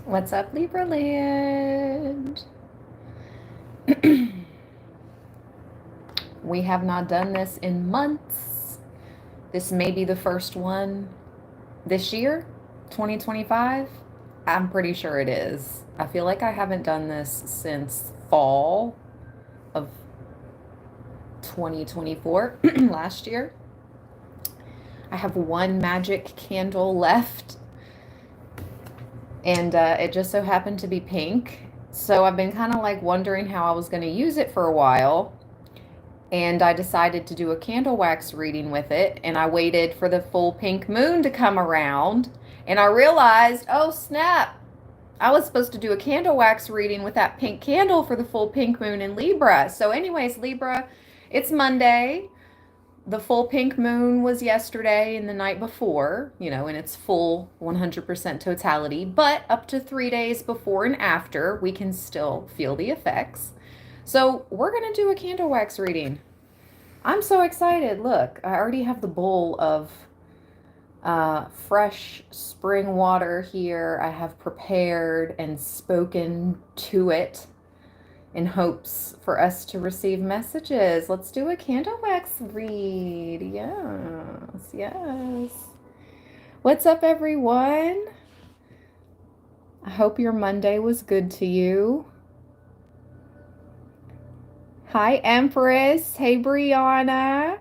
What's up, Libra land? We have not done this in months. This may be the first one this year, 2025. I'm pretty sure it is. I feel like I haven't done this since fall of 2024, last year. I have one magic candle left, and it just so happened to be pink. So I've been kind of like wondering how I was going to use it for a while. And I decided to do a candle wax reading with it. And I waited for the full pink moon to come around. And I realized, oh snap, I was supposed to do a candle wax reading with that pink candle for the full pink moon in Libra. So, anyways, Libra, it's Monday. The full pink moon was yesterday and the night before, in its full 100% totality. But up to 3 days before and after, we can still feel the effects. So, we're going to do a candle wax reading. I'm so excited. Look, I already have the bowl of fresh spring water here. I have prepared and spoken to it in hopes for us to receive messages. Let's do a candle wax read. Yes, yes. What's up, everyone? I hope your Monday was good to you. Hi, Empress. Hey, Brianna.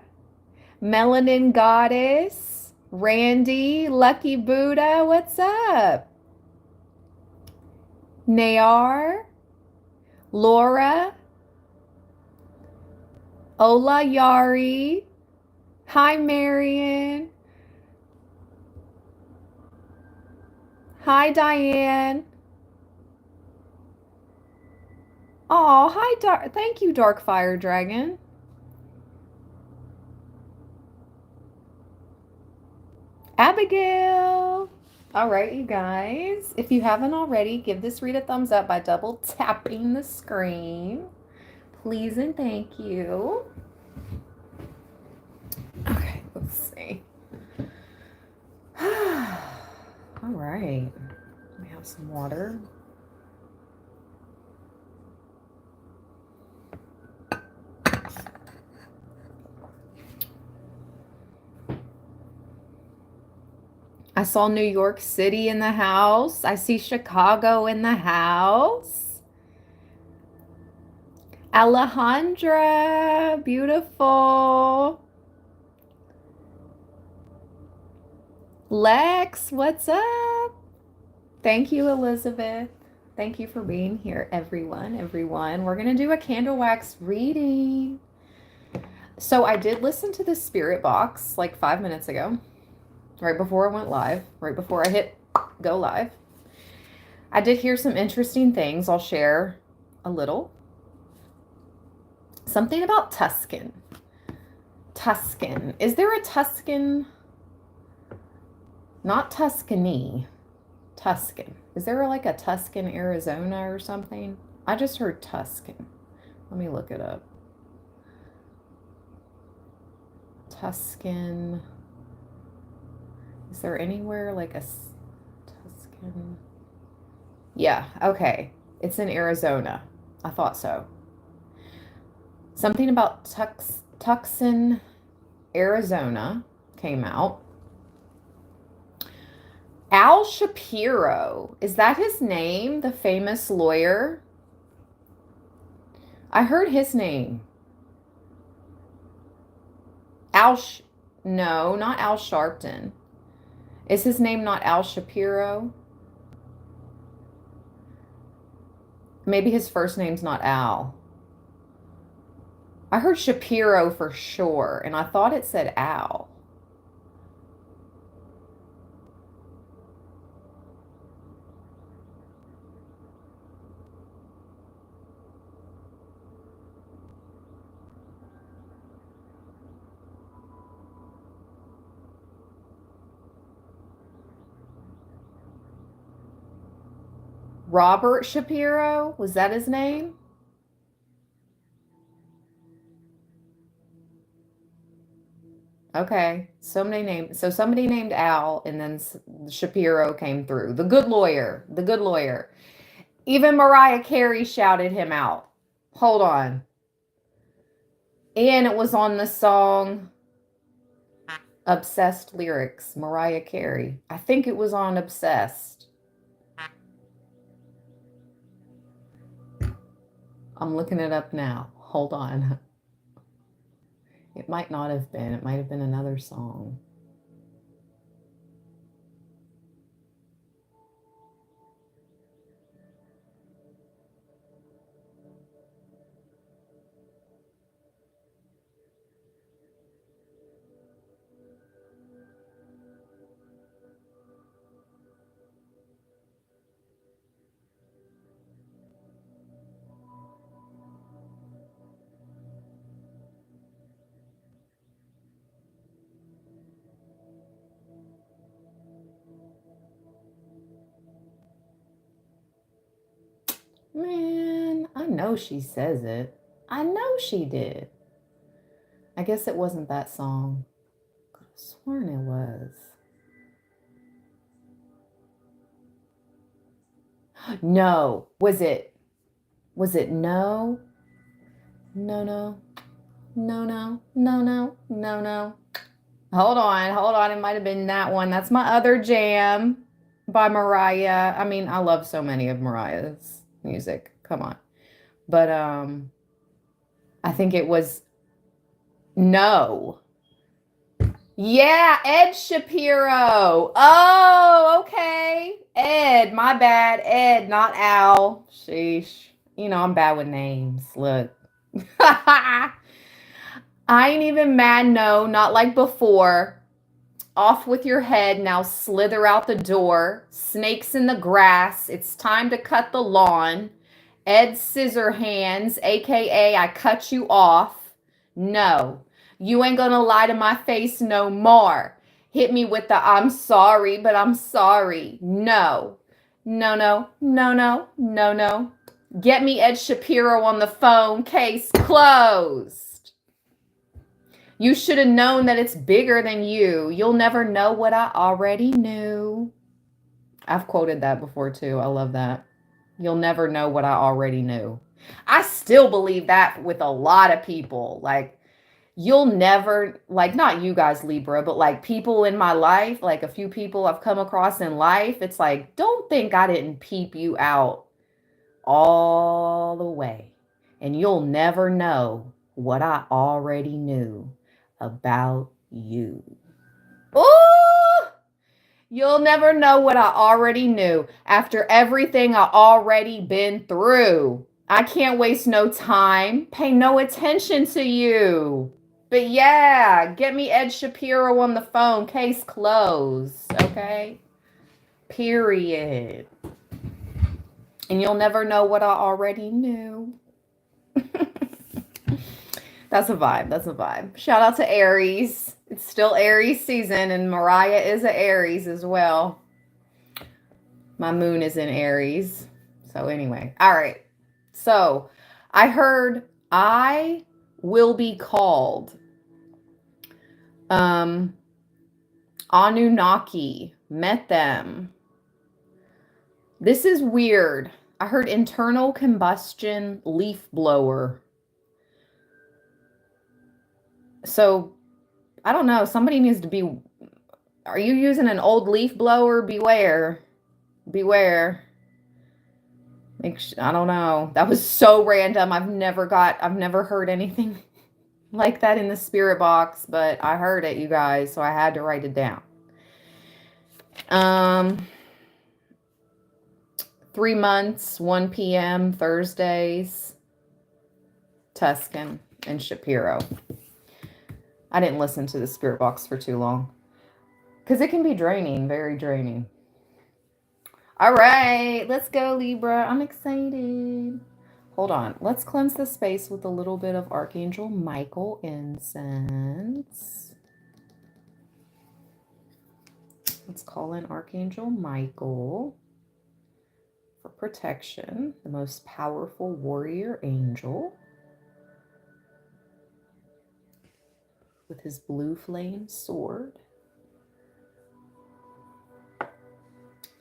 Melanin Goddess. Randy. Lucky Buddha. What's up? Nayar. Laura. Ola Yari. Hi, Marion. Hi, Diane. Oh, hi, thank you, Dark Fire Dragon. Abigail. All right, you guys. If you haven't already, give this read a thumbs up by double tapping the screen. Please and thank you. Okay, let's see. All right. We have some water. I saw New York City in the house. I see Chicago in the house. Alejandra, beautiful. Lex, what's up? Thank you, Elizabeth. Thank you for being here, everyone. We're going to do a candle wax reading. So I did listen to the spirit box like 5 minutes ago. Right before I went live, right before I hit go live. I did hear some interesting things. I'll share a little. Something about Tuscan. Tuscan. Is there a Tuscan? Not Tuscany. Tuscan. Is there like a Tuscan, Arizona or something? I just heard Tuscan. Let me look it up. Tuscan. Is there anywhere like a Tuscan? Yeah, okay. It's in Arizona. I thought so. Something about Tucson, Arizona came out. Al Shapiro. Is that his name? The famous lawyer? I heard his name. No, not Al Sharpton. Is his name not Al Shapiro? Maybe his first name's not Al. I heard Shapiro for sure, and I thought it said Al. Robert Shapiro? Was that his name? Okay. So somebody named Al, and then Shapiro came through. The good lawyer. The good lawyer. Even Mariah Carey shouted him out. Hold on. And it was on the song Obsessed Lyrics, Mariah Carey. I think it was on Obsessed. I'm looking it up now. Hold on. It might not have been. It might have been another song. Man, I know she says it. I know she did. I guess it wasn't that song. I could have sworn it was. No. Was it? Was it no? No, no. No, no. No, no. No, no. Hold on. Hold on. It might have been that one. That's my other jam by Mariah. I mean, I love so many of Mariah's music. Come on. But I think it was no. Yeah, Ed Shapiro. Oh, okay. Ed, my bad. Ed, not Al. Sheesh. You know, I'm bad with names. Look. I ain't even mad, no, not like before. Off with your head, now slither out the door. Snakes in the grass. It's time to cut the lawn. Ed Scissorhands, aka I cut you off. No, you ain't gonna lie to my face no more. Hit me with the I'm sorry, but I'm sorry. No, no, no, no, no, no, no. Get me Ed Shapiro on the phone. Case closed. You should have known that it's bigger than you. You'll never know what I already knew. I've quoted that before too. I love that. You'll never know what I already knew. I still believe that with a lot of people. Like, you'll never, like, not you guys, Libra, but like people in my life, like a few people I've come across in life. It's like, don't think I didn't peep you out all the way. And you'll never know what I already knew about you. Ooh! You'll never know what I already knew after everything I already been through. I can't waste no time. Pay no attention to you. But yeah, get me Ed Shapiro on the phone. Case closed. Okay? Period. And you'll never know what I already knew. That's a vibe. That's a vibe. Shout out to Aries. It's still Aries season, and Mariah is an Aries as well. My moon is in Aries. So anyway, all right. So I heard I will be called. Anunnaki. Met them. This is weird. I heard internal combustion leaf blower. So I don't know. Somebody needs to be. Are you using an old leaf blower? Beware. Beware. I don't know. That was so random. I've never heard anything like that in the spirit box, but I heard it, you guys, so I had to write it down. 3 months, 1 p.m. Thursdays, Tuscan and Shapiro. I didn't listen to the spirit box for too long because it can be draining, very draining. All right, let's go, Libra. I'm excited. Hold on. Let's cleanse the space with a little bit of Archangel Michael incense. Let's call in Archangel Michael for protection, the most powerful warrior angel. with his blue flame sword.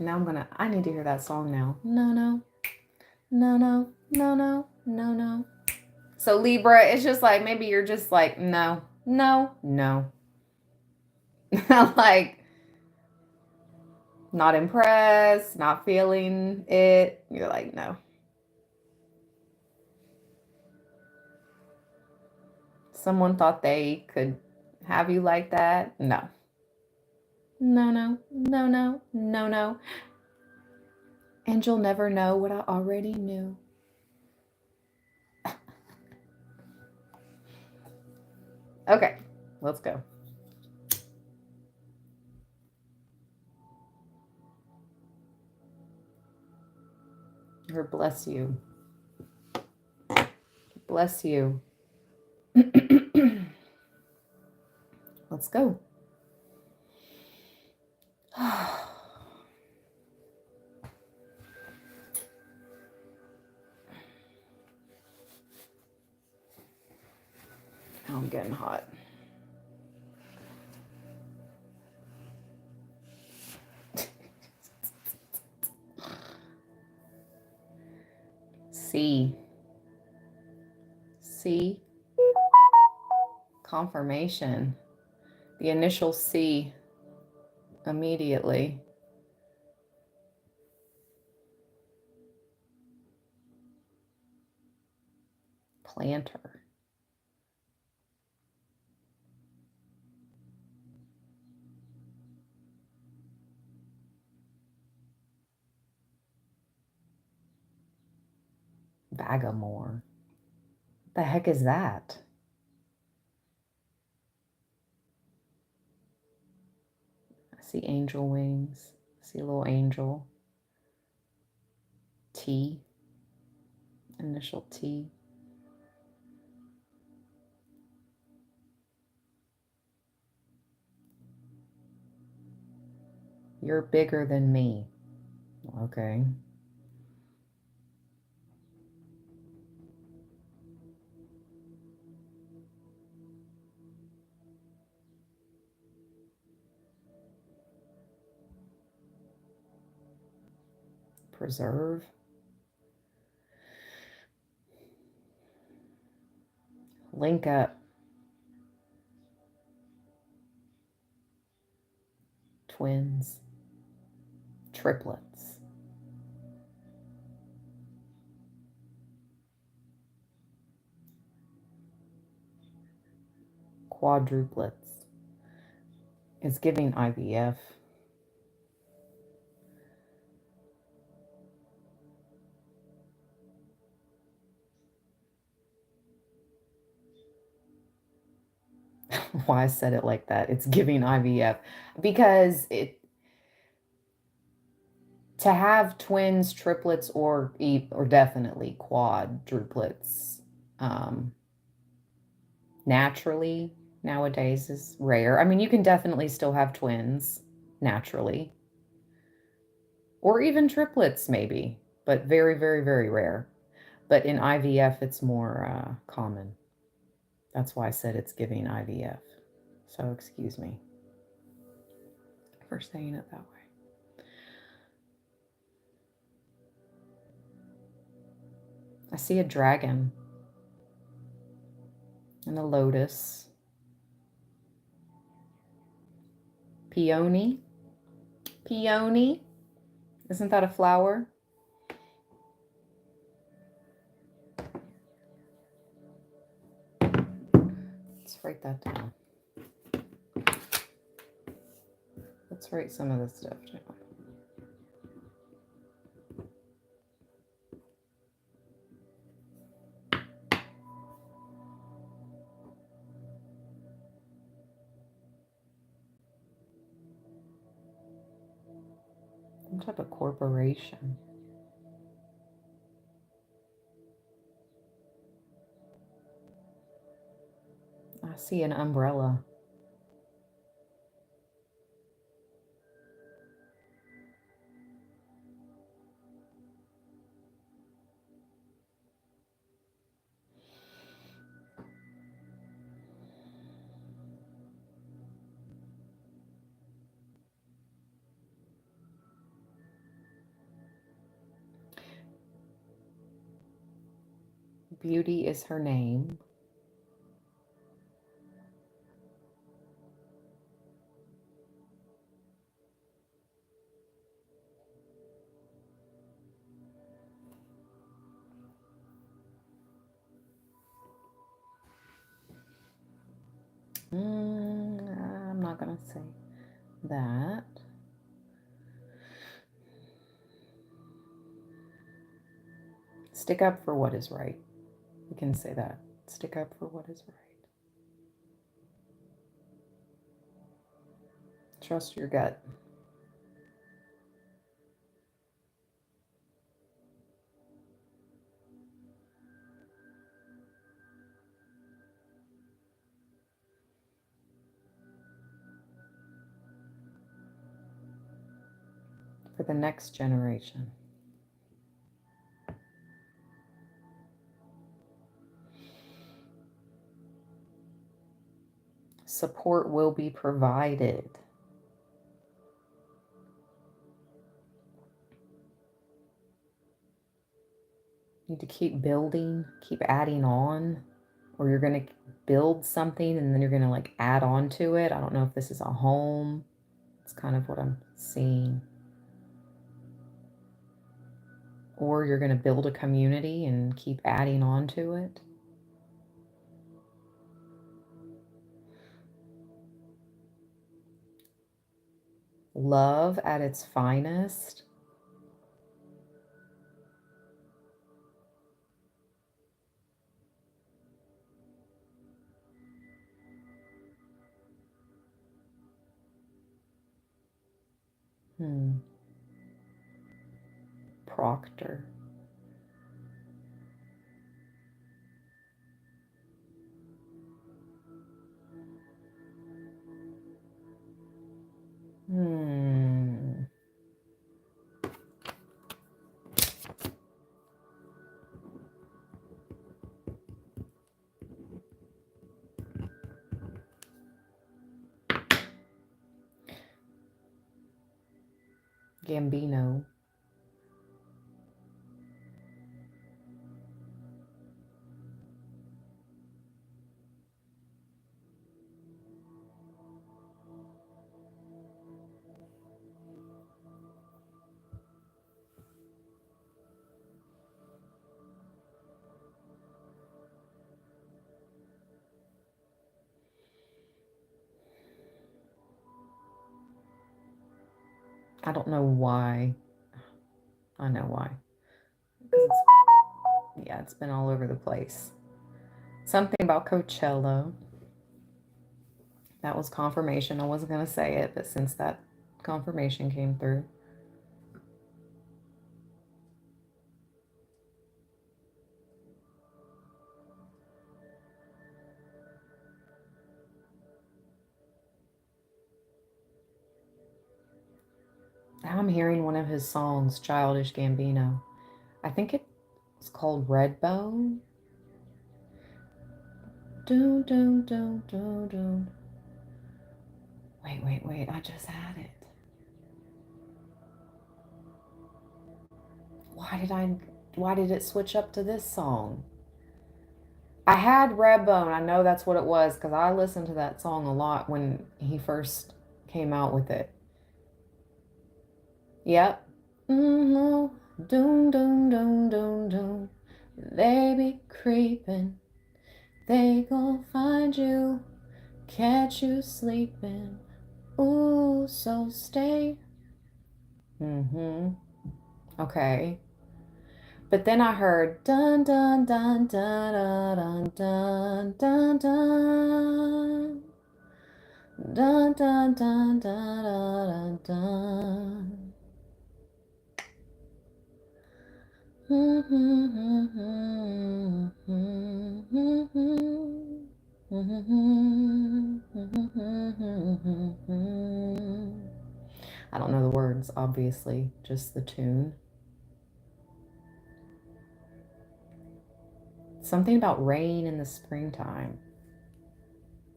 Now I need to hear that song now. No, no, no, no, no, no, no, no. So Libra, it's just like, maybe you're just like, no, no, no. Like, not impressed, not feeling it. You're like, no. Someone thought they could have you like that? No. No, no, no, no, no, no. And you'll never know what I already knew. Okay, let's go. Or bless you. Bless you. Let's go. I'm getting hot. C. C. Confirmation. The initial C immediately. Planter. Vagamore. What the heck is that? I see angel wings. I see a little angel. T. Initial T. You're bigger than me. Okay. Preserve. Link up. Twins. Triplets. Quadruplets. It's giving IVF. Why I said it like that. It's giving IVF. Because to have twins, triplets, or definitely quadruplets, naturally nowadays is rare. I mean, you can definitely still have twins naturally. Or even triplets maybe, but very, very, very rare. But in IVF, it's more common. That's why I said it's giving IVF. So excuse me for saying it that way. I see a dragon and a lotus. Peony. Peony. Isn't that a flower? Let's write that down. Let's write some of this stuff down. Some type of corporation. I see an umbrella. Beauty is her name. I'm not going to say that. Stick up for what is right. We can say that. Stick up for what is right. Trust your gut. For the next generation. Support will be provided. You need to keep building, keep adding on, or you're going to build something and then you're going to like add on to it. I don't know if this is a home. It's kind of what I'm seeing. Or you're going to build a community and keep adding on to it. Love at its finest. Proctor. Gambino. I don't know why. I know why. It's been all over the place. Something about Coachella. That was confirmation. I wasn't going to say it, but since that confirmation came through. Now I'm hearing one of his songs, Childish Gambino. I think it's called Redbone. Doom, doom, doom, doom, doom. Wait. I just had it. Why did it switch up to this song? I had Redbone. I know that's what it was because I listened to that song a lot when he first came out with it. Yep. Doom, doom, doom, doom, doom. They be creeping. They gon' find you, catch you sleeping. Ooh, so stay. Okay. But then I heard dun dun dun dun dun dun dun dun dun dun dun dun dun dun. I don't know the words, obviously, just the tune. Something about rain in the springtime.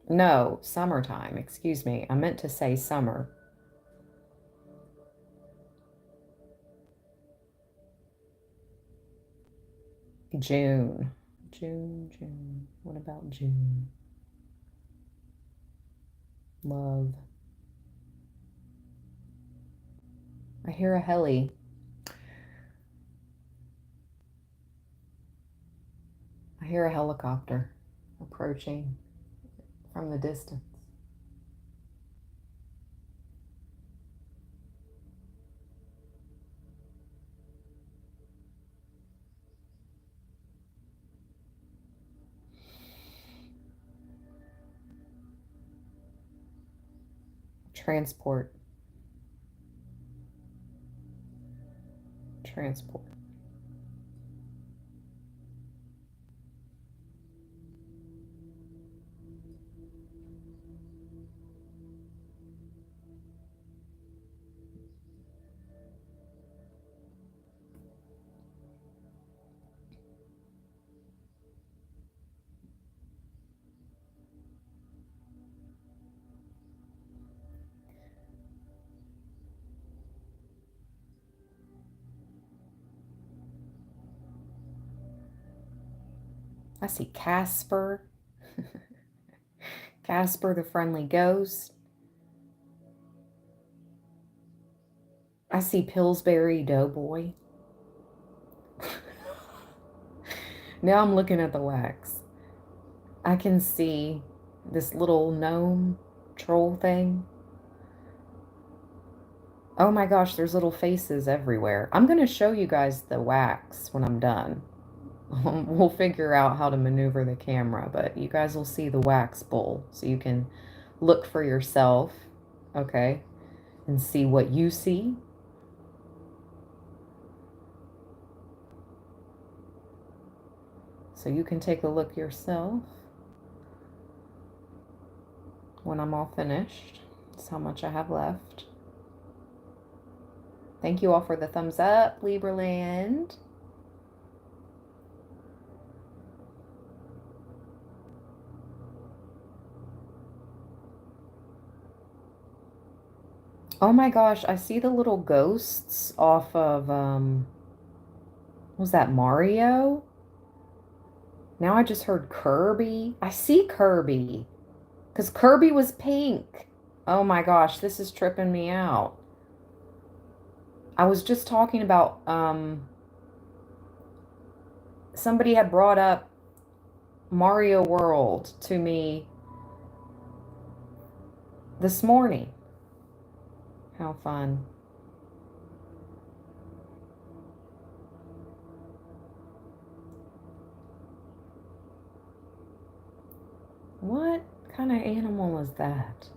No, summertime, excuse me. I meant to say summer. June. June. What about June? Love. I hear a heli. I hear a helicopter approaching from the distance. Transport. Transport. I see Casper. Casper the friendly ghost. I see Pillsbury Doughboy. Now I'm looking at the wax. I can see this little gnome troll thing. Oh my gosh, there's little faces everywhere. I'm going to show you guys the wax when I'm done. We'll figure out how to maneuver the camera, but you guys will see the wax bowl so you can look for yourself, okay, and see what you see. So you can take a look yourself when I'm all finished. That's how much I have left. Thank you all for the thumbs up, Libraland. Oh my gosh, I see the little ghosts off of, was that Mario? Now I just heard Kirby. I see Kirby. Because Kirby was pink. Oh my gosh, this is tripping me out. I was just talking about, somebody had brought up Mario World to me this morning. How fun. What kind of animal is that?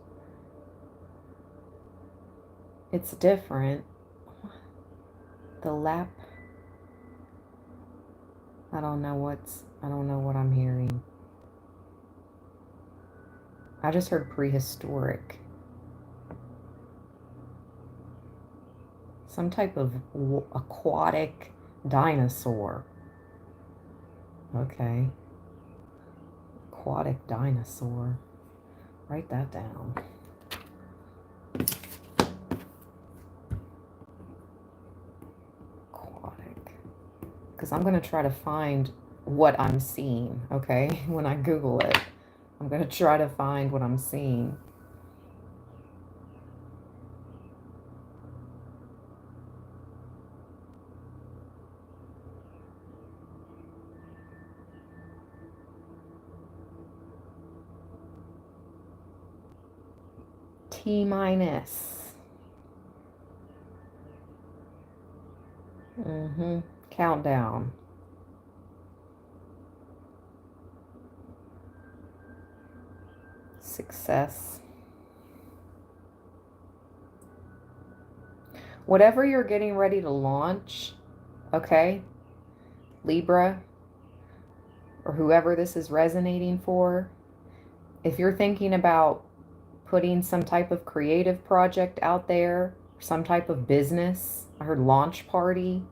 It's different. The lap. I don't know what I'm hearing. I just heard prehistoric. Some type of aquatic dinosaur. Okay. Aquatic dinosaur. Write that down. Aquatic. Because I'm going to try to find what I'm seeing, okay? When I Google it, I'm going to try to find what I'm seeing. T-minus. Countdown. Success. Whatever you're getting ready to launch, okay, Libra, or whoever this is resonating for, if you're thinking about putting some type of creative project out there, some type of business, I heard launch party,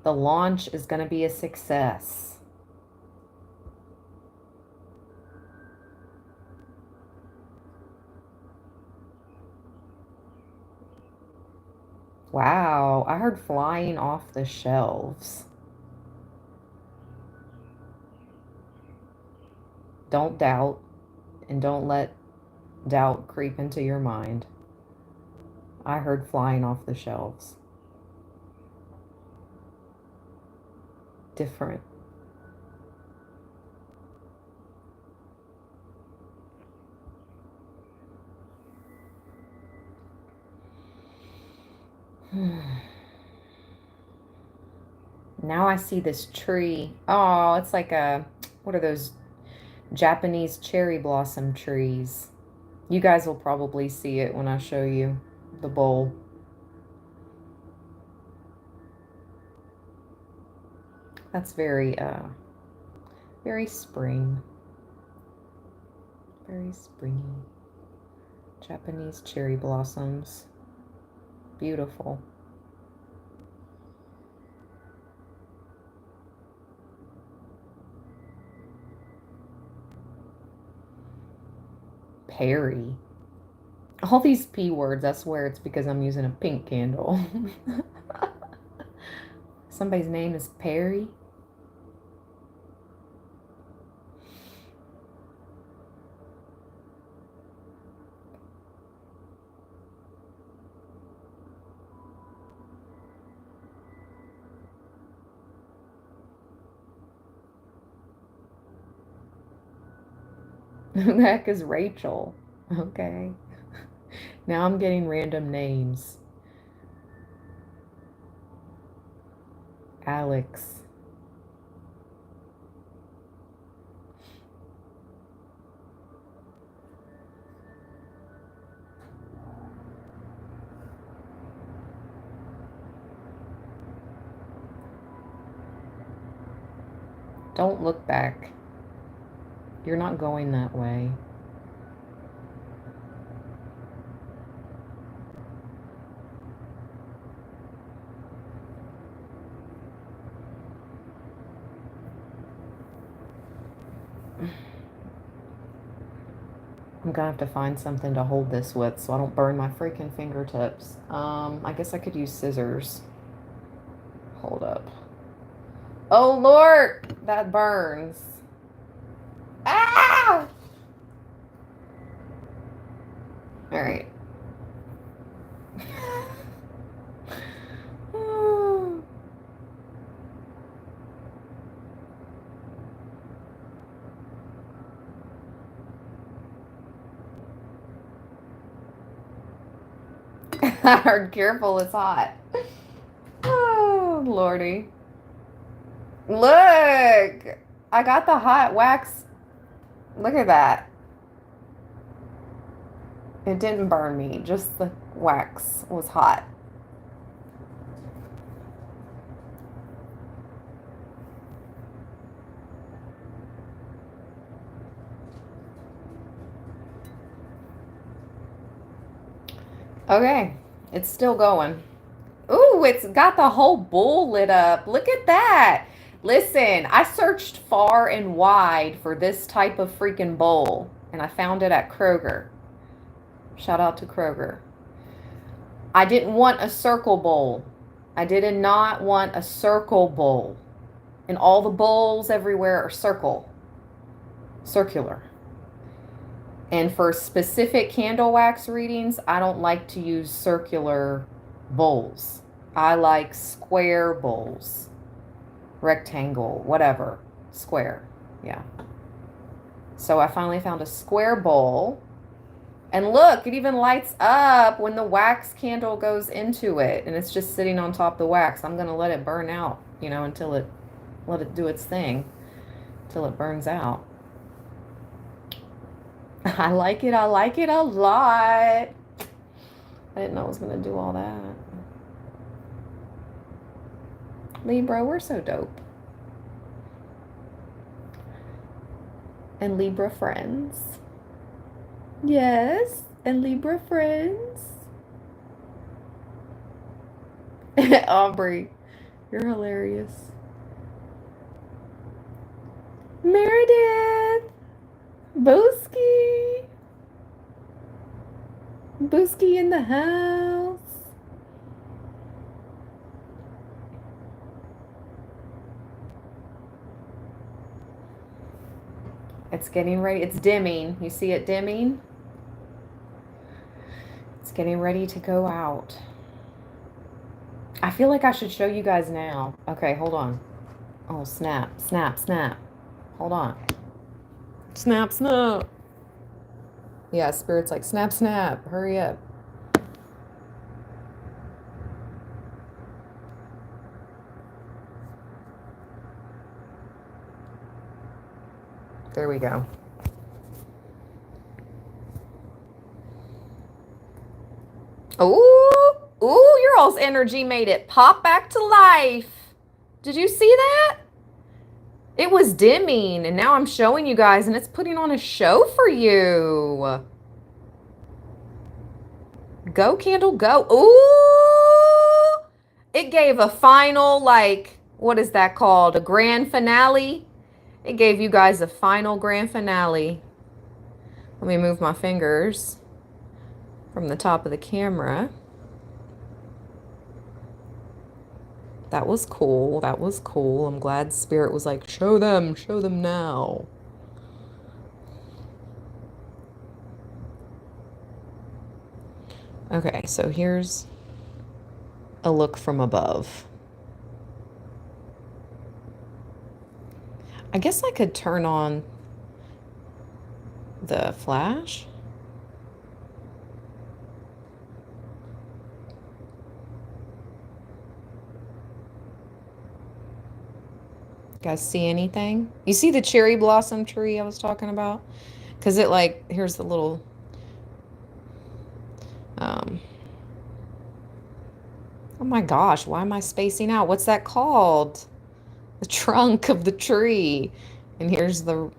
the launch is going to be a success. Wow, I heard flying off the shelves. Don't doubt, and don't let doubt creep into your mind. I heard flying off the shelves. Different. Now I see this tree. Oh, it's like what are those Japanese cherry blossom trees? You guys will probably see it when I show you the bowl. That's very spring. Very springy. Japanese cherry blossoms. Beautiful. Perry. All these P words, I swear it's because I'm using a pink candle. Somebody's name is Perry. Who the heck is Rachel? Okay. Now I'm getting random names. Alex. Don't look back. You're not going that way. I'm gonna have to find something to hold this with so I don't burn my freaking fingertips. I guess I could use scissors. Hold up. Oh Lord, that burns. Ah! All right. I heard careful, it's hot. Oh, Lordy. Look! I got the hot wax. Look at that. It didn't burn me, just the wax was hot. Okay, it's still going. Ooh, it's got the whole bowl lit up. Look at that. Listen, I searched far and wide for this type of freaking bowl, and I found it at Kroger. Shout out to Kroger. I didn't want a circle bowl. I did not want a circle bowl. And all the bowls everywhere are circular. And for specific candle wax readings, I don't like to use circular bowls. I like square bowls. Rectangle, whatever. Square. Yeah. So I finally found a square bowl. And look, it even lights up when the wax candle goes into it. And it's just sitting on top of the wax. I'm going to let it burn out, until let it do its thing. Till it burns out. I like it a lot. I didn't know I was going to do all that. Libra, we're so dope. And Libra friends. Yes, and Libra friends. Aubrey, you're hilarious. Meredith. Booski. Booski in the house. It's getting ready. It's dimming. You see it dimming? It's getting ready to go out. I feel like I should show you guys now. Okay, hold on. Oh, snap, snap, snap. Hold on. Snap, snap. Yeah, Spirit's like, snap, snap. Hurry up. There we go. Ooh, ooh, your all's energy made it pop back to life. Did you see that? It was dimming, and now I'm showing you guys, and it's putting on a show for you. Go, candle, go. Ooh! It gave a final, like, what is that called? A grand finale? It gave you guys a final grand finale. Let me move my fingers from the top of the camera. That was cool. That was cool. I'm glad Spirit was like, show them now. Okay, so here's a look from above. I guess I could turn on the flash. You guys see anything? You see the cherry blossom tree I was talking about? Because it like, here's the little, oh my gosh, why am I spacing out? What's that called? The trunk of the tree. And here's the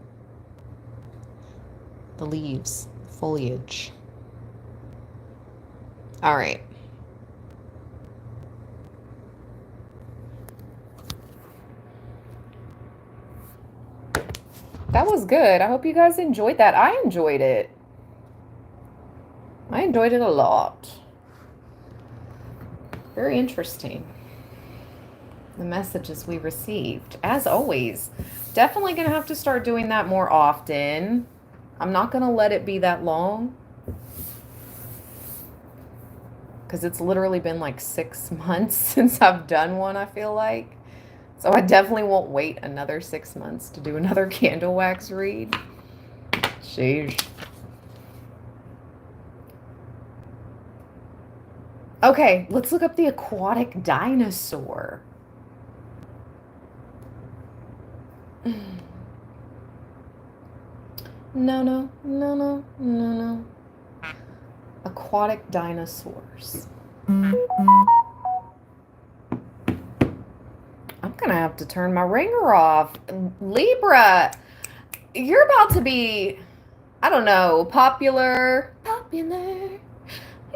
leaves, foliage. All right. That was good. I hope you guys enjoyed that. I enjoyed it. I enjoyed it a lot. Very interesting. The messages we received. As always, definitely going to have to start doing that more often. I'm not going to let it be that long, because it's literally been like 6 months since I've done one, I feel like. So I definitely won't wait another 6 months to do another candle wax read. Sheesh. Okay, let's look up the aquatic dinosaur. No. Aquatic dinosaurs. I'm gonna have to turn my ringer off. Libra, you're about to be, I don't know, popular. You're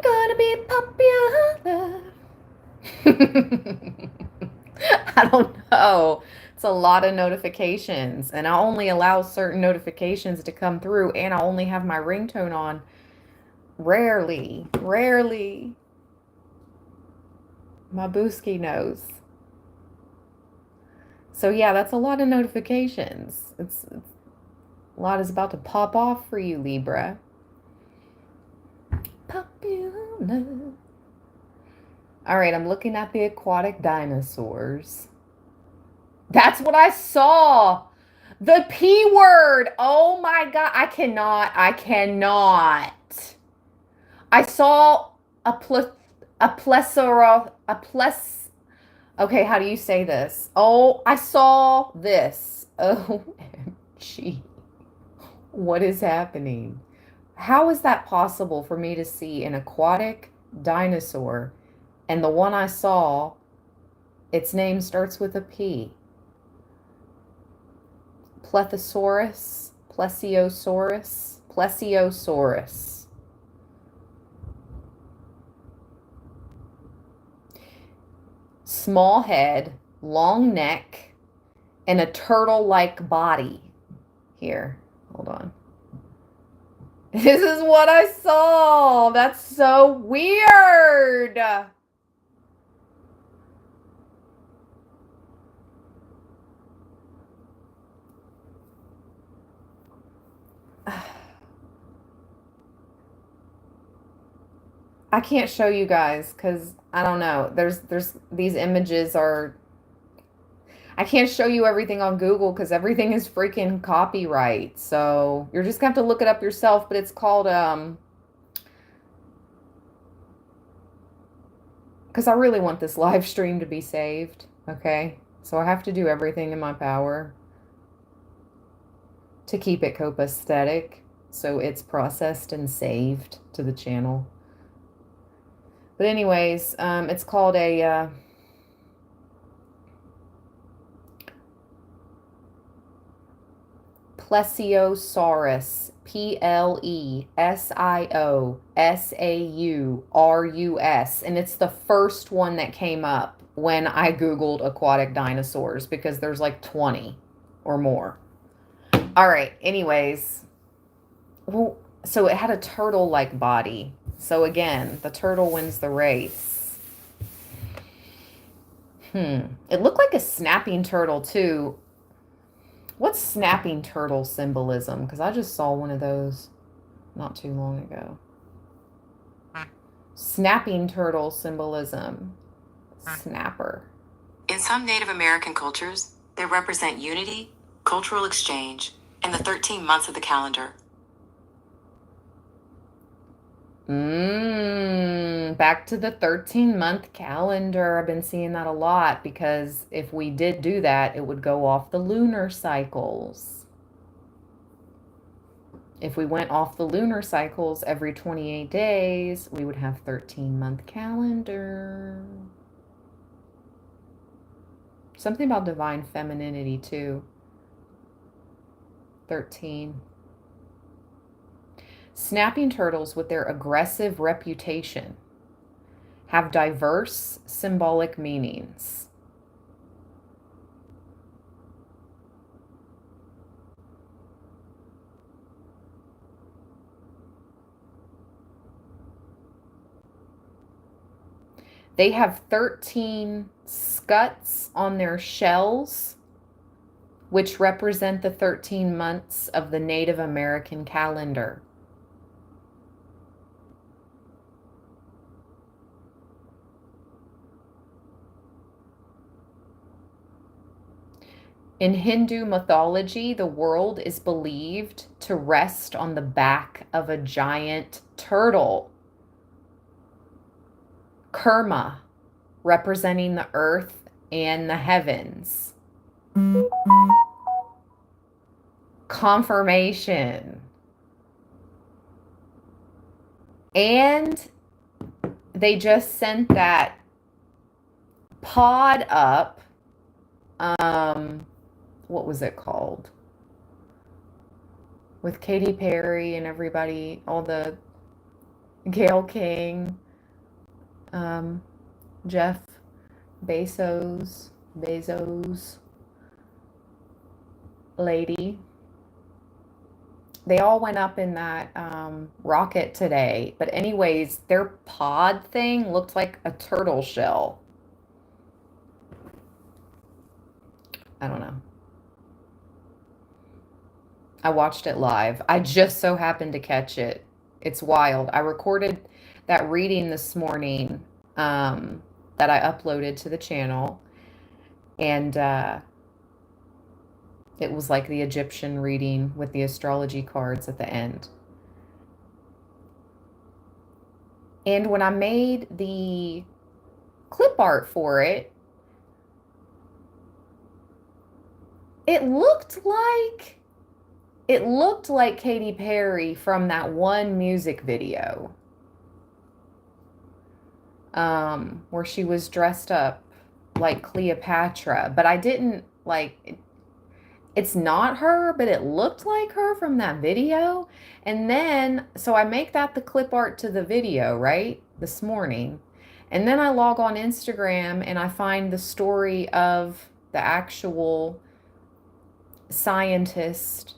gonna be popular. I don't know. It's a lot of notifications, and I only allow certain notifications to come through, and I only have my ringtone on rarely. My booski knows. So yeah, that's a lot of notifications. It's a lot is about to pop off for you, Libra. Popular. All right, I'm looking at the aquatic dinosaurs. That's what I saw. The P word. Oh my God. I cannot. I saw a plethora. Okay, how do you say this? Oh, I saw this. OMG. What is happening? How is that possible for me to see an aquatic dinosaur, and the one I saw, its name starts with a P? Plesiosaurus. Small head, long neck, and a turtle-like body. Here, hold on. This is what I saw. That's so weird. I can't show you guys because I don't know. There's these images are I can't show you everything on Google because everything is freaking copyright. So you're just gonna have to look it up yourself, but it's called because I really want this live stream to be saved, okay? So I have to do everything in my power to keep it copacetic so it's processed and saved to the channel. But anyways, it's called a Plesiosaurus, Plesiosaurus, and it's the first one that came up when I Googled aquatic dinosaurs because there's like 20 or more. All right, anyways, well, so it had a turtle-like body. So again, the turtle wins the race. It looked like a snapping turtle too. What's snapping turtle symbolism? Because I just saw one of those not too long ago. Snapping turtle symbolism. Snapper. In some Native American cultures, they represent unity, cultural exchange, and the 13 months of the calendar. Back to the 13-month calendar. I've been seeing that a lot because if we did do that, it would go off the lunar cycles. If we went off the lunar cycles every 28 days, we would have 13-month calendar. Something about divine femininity too. 13. Snapping turtles, with their aggressive reputation, have diverse symbolic meanings. They have 13 scuts on their shells, which represent the 13 months of the Native American calendar. In Hindu mythology, the world is believed to rest on the back of a giant turtle. Kurma, representing the earth and the heavens. Confirmation. And they just sent that pod up. What was it called? With Katy Perry and everybody, all the Gayle King, Jeff Bezos lady. They all went up in that rocket today. But anyways, their pod thing looked like a turtle shell. I don't know. I watched it live. I just so happened to catch it. It's wild. I recorded that reading this morning that I uploaded to the channel. And it was like the Egyptian reading with the astrology cards at the end. And when I made the clip art for it, it looked like Katy Perry from that one music video where she was dressed up like Cleopatra, but I didn't like it's not her, but it looked like her from that video. And then so I make that the clip art to the video, right? This morning. And then I log on Instagram and I find the story of the actual scientist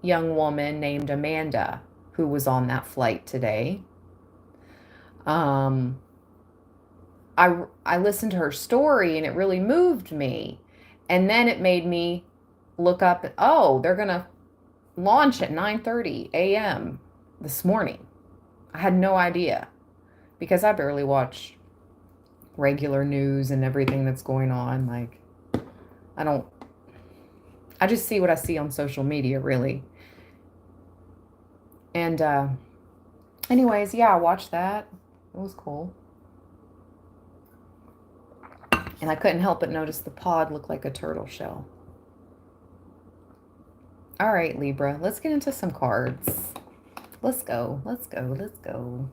young woman named Amanda who was on that flight today. I listened to her story and it really moved me. And then it made me look up, oh, they're gonna launch at 9:30 a.m. this morning. I had no idea because I barely watch regular news and everything that's going on. Like, I just see what I see on social media, really. And anyways, yeah, I watched that. It was cool. And I couldn't help but notice the pod looked like a turtle shell. All right, Libra, let's get into some cards. Let's go. Let's go. Let's go.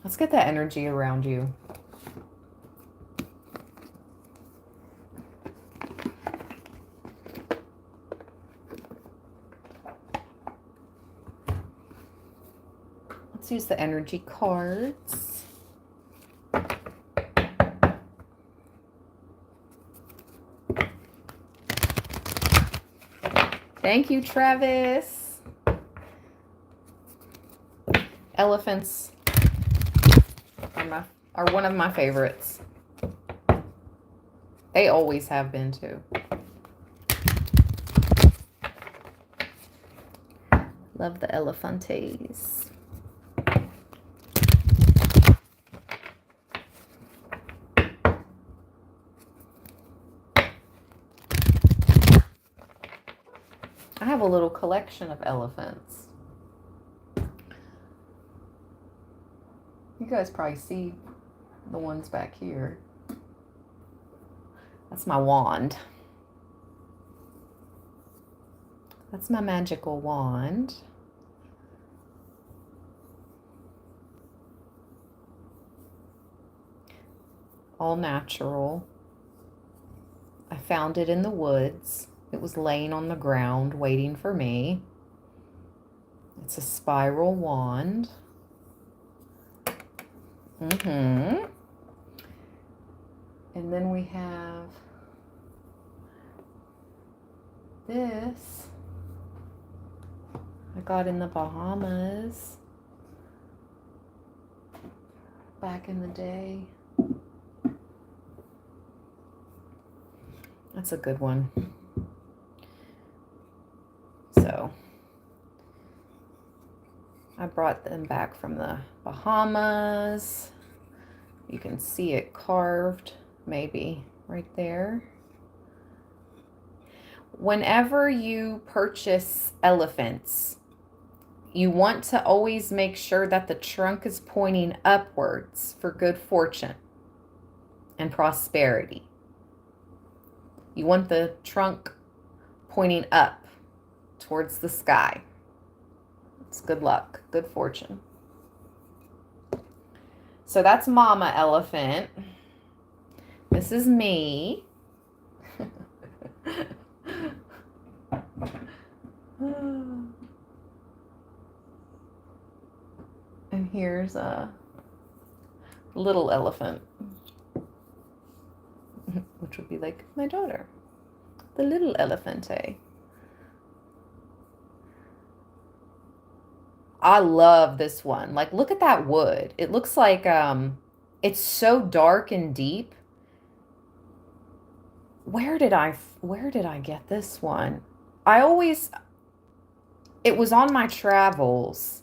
Let's get that energy around you. Let's use the energy cards. Thank you, Travis. Elephants are one of my favorites. They always have been too. Love the elephantes. I have a little collection of elephants. You guys probably see the ones back here. That's my wand. That's my magical wand. All natural. I found it in the woods. It was laying on the ground waiting for me. It's a spiral wand. And then we have this. I got in the Bahamas back in the day. That's a good one. So I brought them back from the Bahamas. You can see it carved, maybe right there. Whenever you purchase elephants, you want to always make sure that the trunk is pointing upwards for good fortune and prosperity. You want the trunk pointing up towards the sky. It's good luck, good fortune. So that's Mama Elephant. This is me. And here's a little elephant, which would be like my daughter, the little elephante. I love this one. Like, look at that wood. It looks like it's so dark and deep. Where did I get this one? It was on my travels.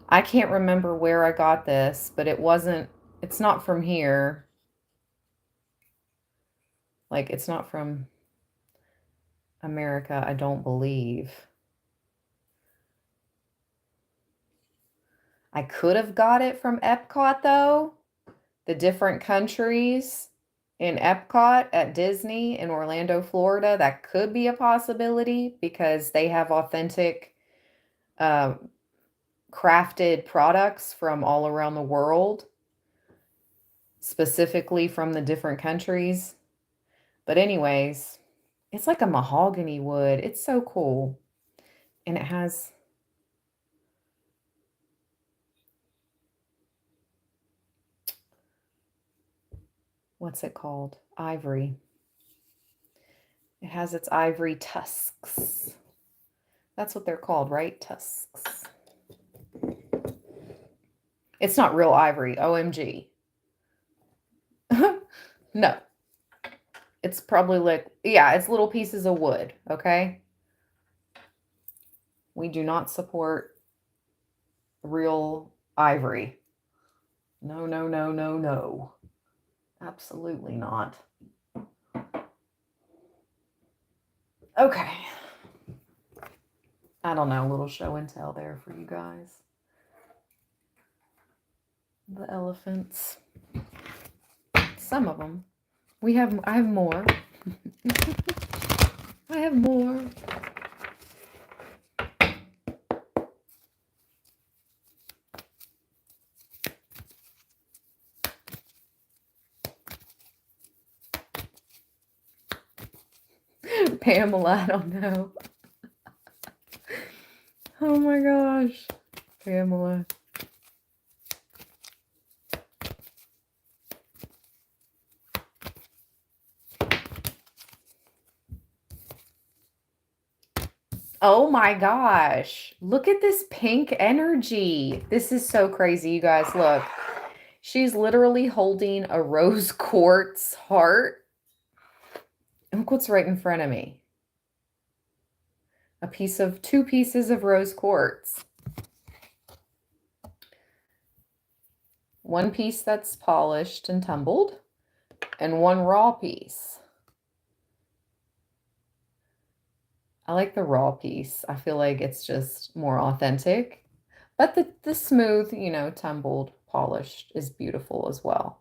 I can't remember where I got this, but it's not from here. Like, it's not from America, I don't believe. I could have got it from Epcot, though. The different countries in Epcot at Disney in Orlando, Florida, that could be a possibility because they have authentic crafted products from all around the world, specifically from the different countries. But anyways, it's like a mahogany wood. It's so cool. And it has what's it called? Ivory. It has its ivory tusks. That's what they're called, right? Tusks. It's not real ivory. OMG. No. It's probably like, yeah, it's little pieces of wood, okay? We do not support real ivory. No, no, no, no, no. Absolutely not. Okay. I don't know, a little show and tell there for you guys. The elephants. Some of them. I have more. I have more. Pamela, I don't know. Oh my gosh. Pamela. Oh my gosh. Look at this pink energy. This is so crazy, you guys. Look. She's literally holding a rose quartz heart. Look what's right in front of me. Two pieces of rose quartz. One piece that's polished and tumbled, and one raw piece. I like the raw piece. I feel like it's just more authentic. But the smooth, tumbled, polished is beautiful as well.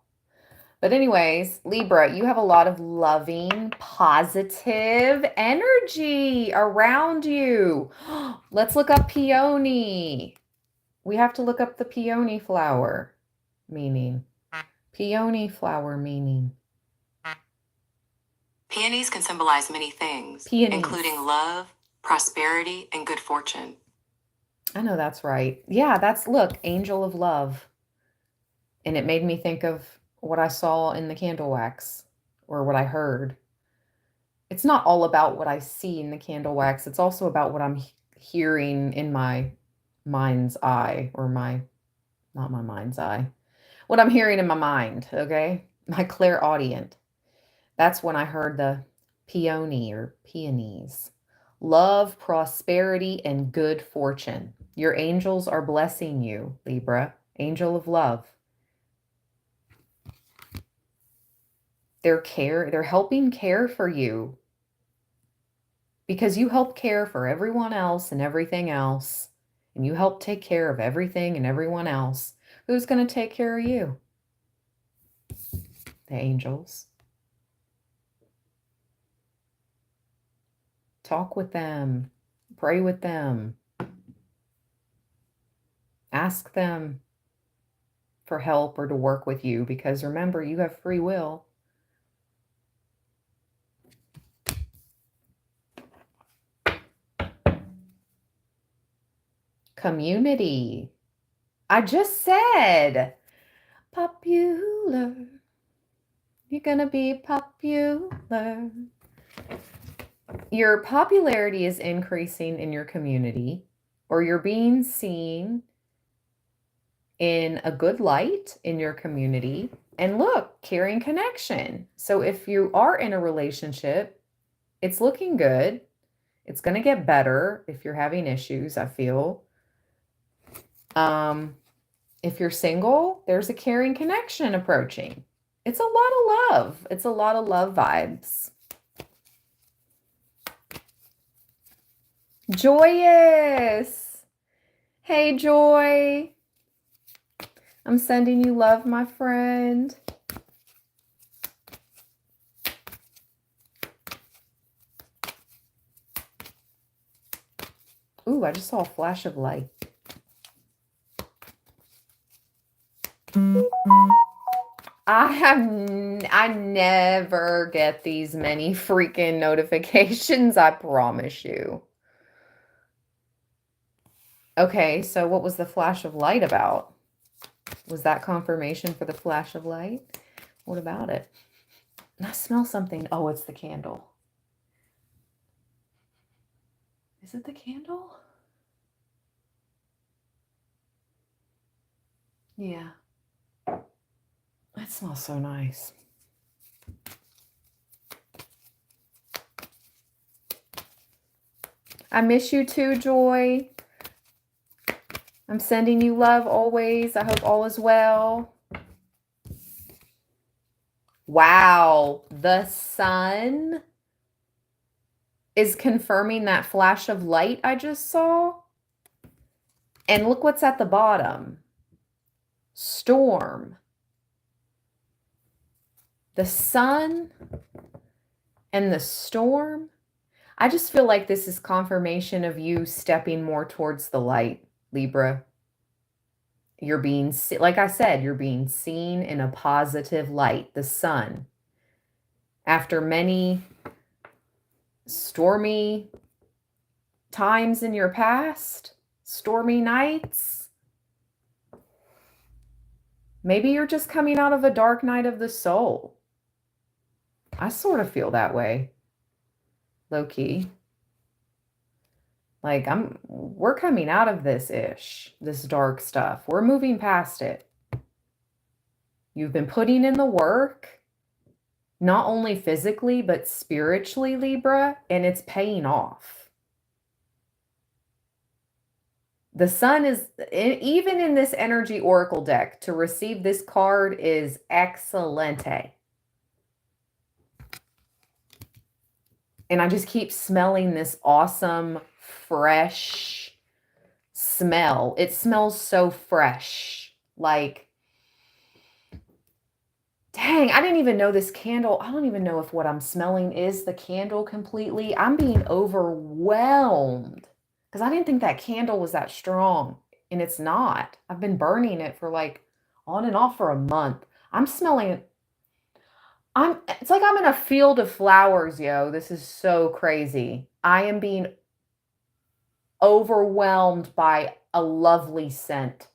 But anyways, Libra, you have a lot of loving, positive energy around you. Let's look up peony. We have to look up the peony flower meaning. Peony flower meaning. Peonies can symbolize many things, including love, prosperity, and good fortune. I know that's right. Yeah, look, angel of love. And it made me think of what I saw in the candle wax, or what I heard. It's not all about what I see in the candle wax. It's also about what I'm hearing in my mind's eye, or not my mind's eye. What I'm hearing in my mind, okay? My clairaudient. That's when I heard the peony or peonies. Love, prosperity, and good fortune. Your angels are blessing you, Libra. Angel of love. They're helping care for you. Because you help care for everyone else and everything else. And you help take care of everything and everyone else. Who's going to take care of you? The angels. Talk with them. Pray with them. Ask them for help or to work with you, because remember, you have free will. Community. I just said popular. You're gonna be popular. Your popularity is increasing in your community, or you're being seen in a good light in your community. And look, caring connection. So if you are in a relationship, it's looking good. It's going to get better if you're having issues, I feel. If you're single, there's a caring connection approaching. It's a lot of love. It's a lot of love vibes. Joyous. Hey, Joy. I'm sending you love, my friend. Ooh, I just saw a flash of light. I never get these many freaking notifications, I promise you. Okay, so what was the flash of light about? Was that confirmation for the flash of light? What about it? I smell something. Oh, it's the candle. Is it the candle? Yeah. That smells so nice. I miss you too, Joy. I'm sending you love always. I hope all is well. Wow, the sun is confirming that flash of light I just saw. And look what's at the bottom. Storm. The sun and the storm. I just feel like this is confirmation of you stepping more towards the light, Libra. You're being, like I said, you're being seen in a positive light, the sun. After many stormy times in your past, stormy nights, maybe you're just coming out of a dark night of the soul. I sort of feel that way, low-key. Like we're coming out of this dark stuff. We're moving past it. You've been putting in the work, not only physically, but spiritually, Libra, and it's paying off. The sun is, even in this energy oracle deck, to receive this card is excelente. And I just keep smelling this awesome, fresh smell. It smells so fresh. Like, dang, I didn't even know this candle. I don't even know if what I'm smelling is the candle completely. I'm being overwhelmed because I didn't think that candle was that strong. And it's not. I've been burning it for like on and off for a month. I'm smelling it. It's like I'm in a field of flowers, yo. This is so crazy. I am being overwhelmed by a lovely scent.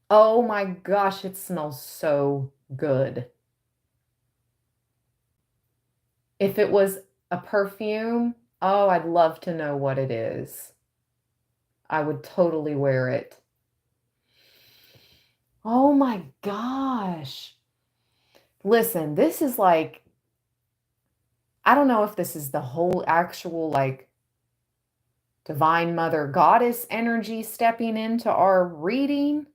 Oh my gosh, it smells so good. If it was a perfume, oh, I'd love to know what it is. I would totally wear it. Oh my gosh. Listen, this is like, I don't know if this is the whole actual like Divine Mother Goddess energy stepping into our reading.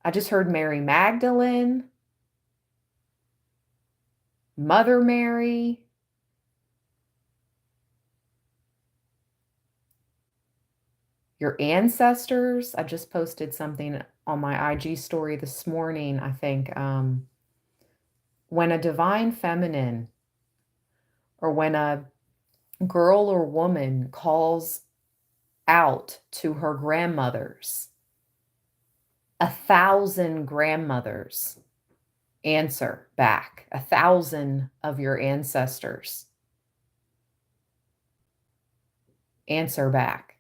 I just heard Mary Magdalene, Mother Mary. Your ancestors. I just posted something on my IG story this morning, I think. When a divine feminine or when a girl or woman calls out to her grandmothers, 1,000 grandmothers answer back. 1,000 of your ancestors answer back.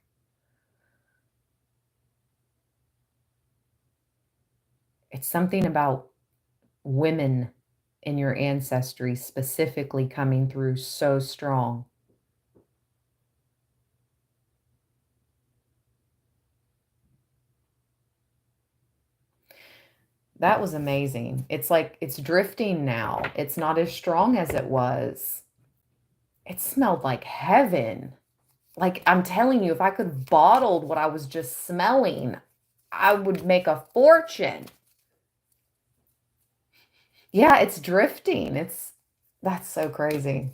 It's something about women in your ancestry specifically coming through so strong. That was amazing. It's like it's drifting now. It's not as strong as it was. It smelled like heaven. Like, I'm telling you, if I could have bottled what I was just smelling, I would make a fortune. Yeah, it's drifting. That's so crazy.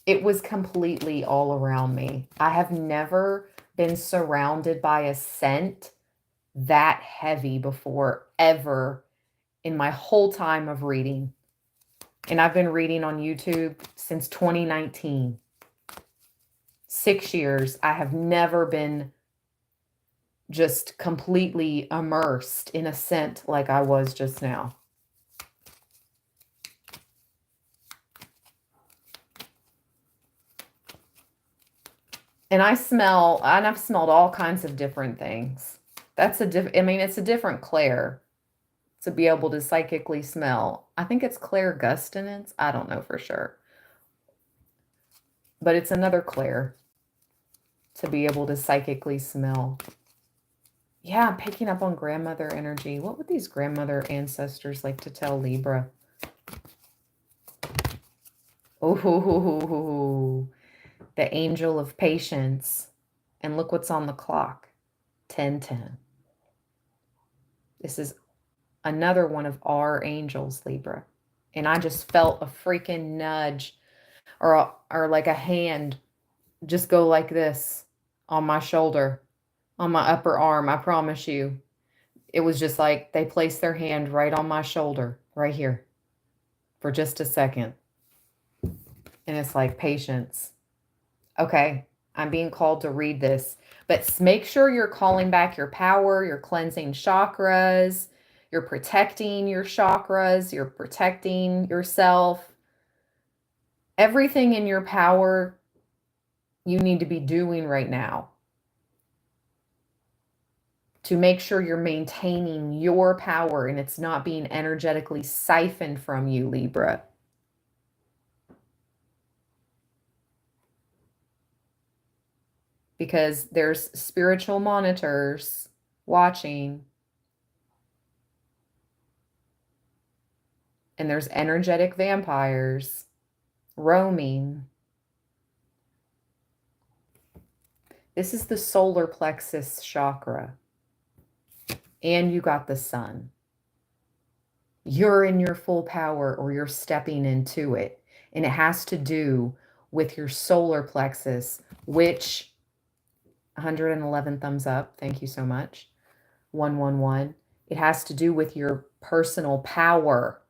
It was completely all around me. I have never been surrounded by a scent that heavy before, ever, in my whole time of reading. And I've been reading on YouTube since 2019. 6 years. I have never been just completely immersed in a scent like I was just now. And I've smelled all kinds of different things. It's a different Claire to be able to psychically smell. I think it's Claire Gustinance. I don't know for sure. But it's another Claire to be able to psychically smell. Yeah, I'm picking up on grandmother energy. What would these grandmother ancestors like to tell Libra? Oh, the angel of patience. And look what's on the clock. 10:10. This is another one of our angels, Libra. And I just felt a freaking nudge or like a hand just go like this on my shoulder, on my upper arm. I promise you. It was just like they placed their hand right on my shoulder, right here, for just a second. And it's like, patience. Okay, I'm being called to read this, but make sure you're calling back your power, you're cleansing chakras, you're protecting your chakras, you're protecting yourself. Everything in your power you need to be doing right now to make sure you're maintaining your power and it's not being energetically siphoned from you, Libra. Because there's spiritual monitors watching, and there's energetic vampires roaming. This is the solar plexus chakra, and you got the sun. You're in your full power, or you're stepping into it, and it has to do with your solar plexus, which 111 thumbs up. Thank you so much. 111. It has to do with your personal power.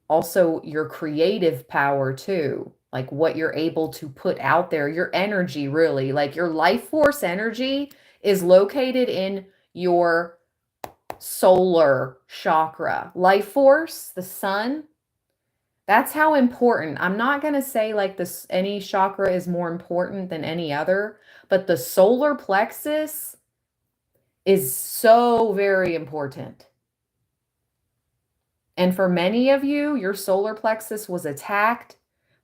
Also, your creative power, too. Like what you're able to put out there, your energy, really. Like your life force energy is located in your solar chakra. Life force, the sun, that's how important. I'm not going to say like this, any chakra is more important than any other, but the solar plexus is so very important. And for many of you, your solar plexus was attacked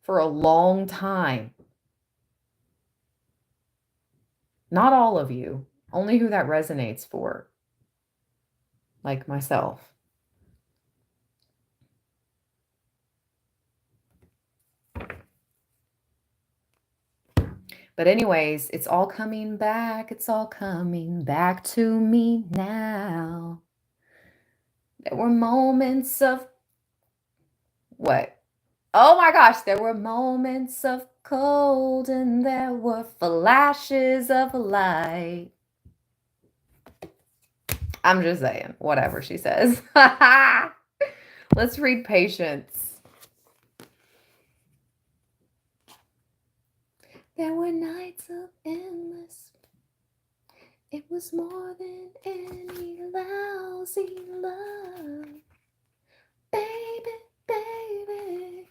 for a long time. Not all of you, only who that resonates for, like myself. But anyways, it's all coming back. It's all coming back to me now. There were moments of what? Oh my gosh, there were moments of cold and there were flashes of light. I'm just saying, whatever she says. Let's read patience. There were nights of endless. It was more than any lousy love. Baby, baby.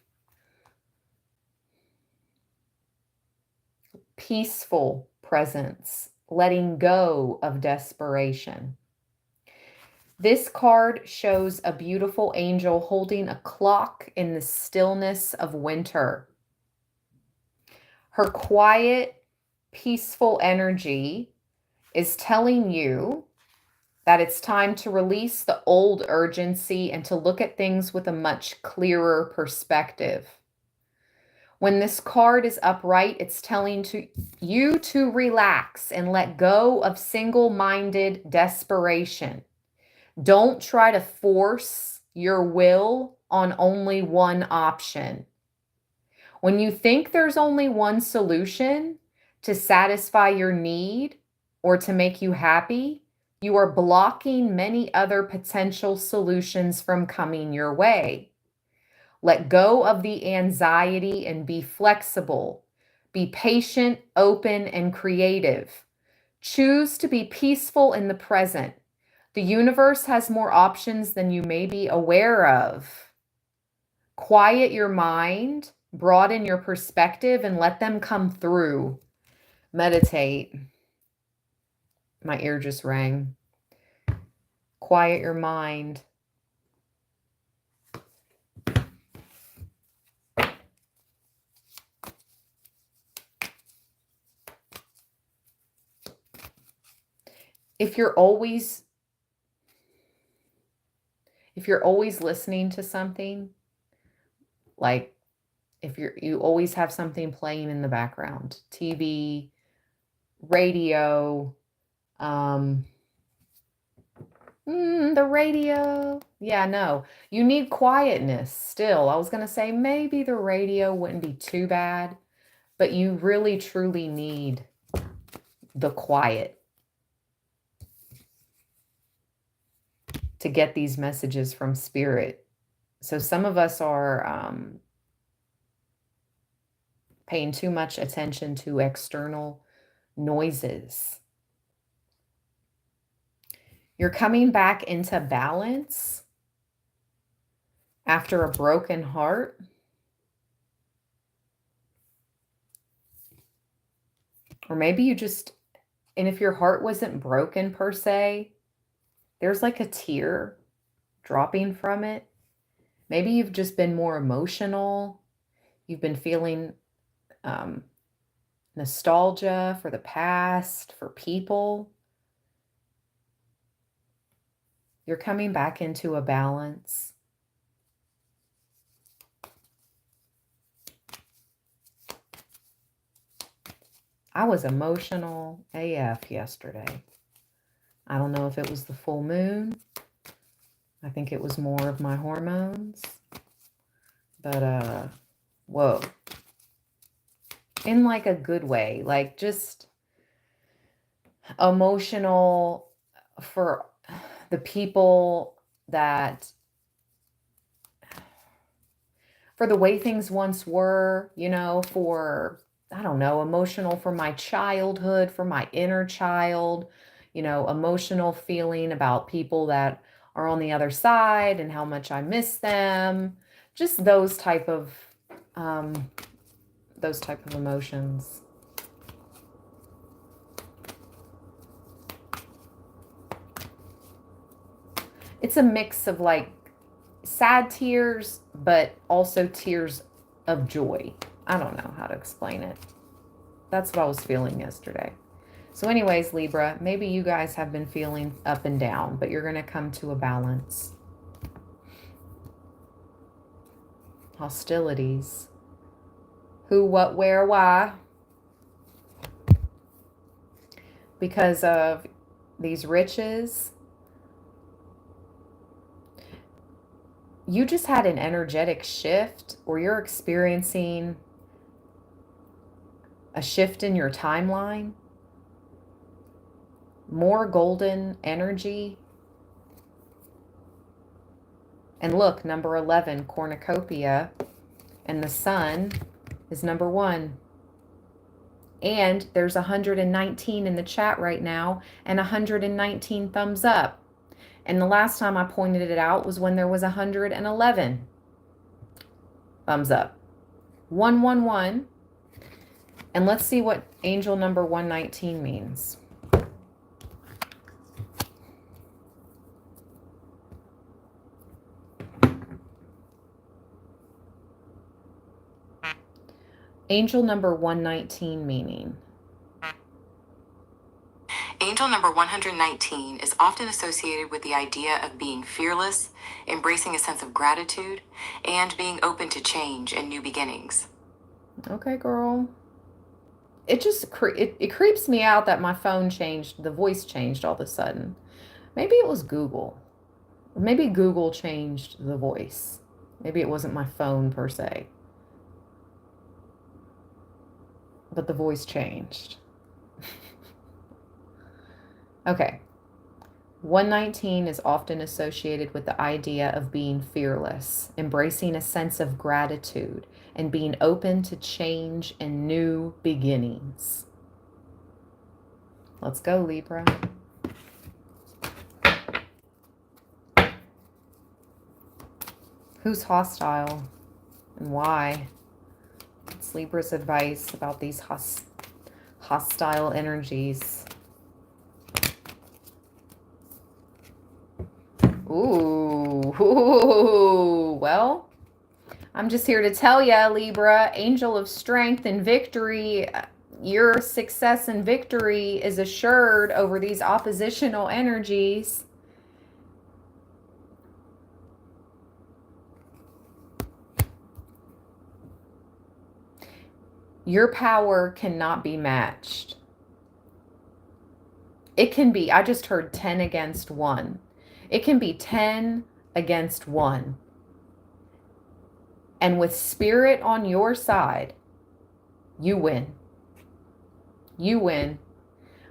Peaceful presence, letting go of desperation. This card shows a beautiful angel holding a clock in the stillness of winter. Her quiet, peaceful energy is telling you that it's time to release the old urgency and to look at things with a much clearer perspective. When this card is upright, it's telling you to relax and let go of single-minded desperation. Don't try to force your will on only one option. When you think there's only one solution to satisfy your need or to make you happy, you are blocking many other potential solutions from coming your way. Let go of the anxiety and be flexible. Be patient, open, and creative. Choose to be peaceful in the present. The universe has more options than you may be aware of. Quiet your mind, broaden your perspective, and let them come through. Meditate. My ear just rang. Quiet your mind. If you're always listening to something, like if you always have something playing in the background, TV, radio, the radio. Yeah, no, you need quietness still. I was going to say maybe the radio wouldn't be too bad, but you really truly need the quiet to get these messages from spirit. So some of us are paying too much attention to external noises. You're coming back into balance after a broken heart. Or maybe you just, and if your heart wasn't broken per se, there's like a tear dropping from it. Maybe you've just been more emotional. You've been feeling nostalgia for the past, for people. You're coming back into a balance. I was emotional AF yesterday. I don't know if it was the full moon. I think it was more of my hormones. But, whoa. In like a good way. Like just emotional for the people that, for the way things once were, you know, for, I don't know, emotional for my childhood, for my inner child, you know, emotional feeling about people that are on the other side and how much I miss them. Just those type of emotions. It's a mix of like sad tears, but also tears of joy. I don't know how to explain it. That's what I was feeling yesterday. So anyways, Libra, maybe you guys have been feeling up and down, but you're going to come to a balance. Hostilities. Who, what, where, why? Because of these riches. You just had an energetic shift, or you're experiencing a shift in your timeline. More golden energy. And look, number 11, cornucopia, and the sun is number 1. And there's 119 in the chat right now, and 119 thumbs up. And the last time I pointed it out was when there was 111 thumbs up. 111. And let's see what angel number 119 means. Angel number 119 meaning. Angel number 119 is often associated with the idea of being fearless, embracing a sense of gratitude, and being open to change and new beginnings. Okay, girl. It just it creeps me out that my phone changed, the voice changed all of a sudden. Maybe it was Google. Maybe Google changed the voice. Maybe it wasn't my phone per se. But the voice changed. Okay. 119 is often associated with the idea of being fearless, embracing a sense of gratitude, and being open to change and new beginnings. Let's go, Libra. Who's hostile and why? It's Libra's advice about these hostile energies. Ooh, well, I'm just here to tell ya, Libra, angel of strength and victory, your success and victory is assured over these oppositional energies. Your power cannot be matched. It can be, I just heard 10 against 1. It can be 10 against 1. And with spirit on your side, you win. You win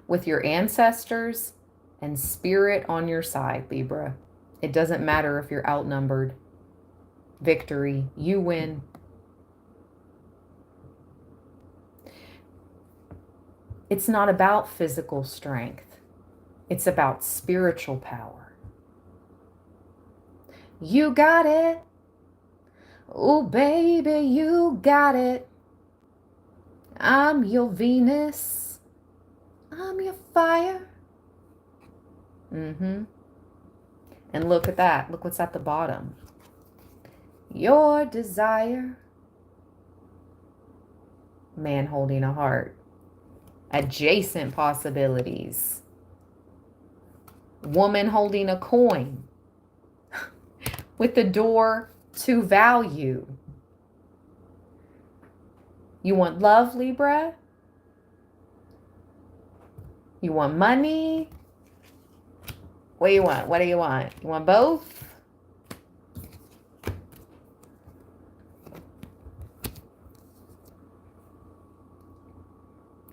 with your ancestors and spirit on your side, Libra. It doesn't matter if you're outnumbered. Victory. You win. It's not about physical strength. It's about spiritual power. You got it. Oh, baby, you got it. I'm your Venus. I'm your fire. And look at that. Look what's at the bottom. Your desire. Man holding a heart. Adjacent possibilities. Woman holding a coin. With the door to value. You want love, Libra? You want money? What do you want? What do you want? You want both?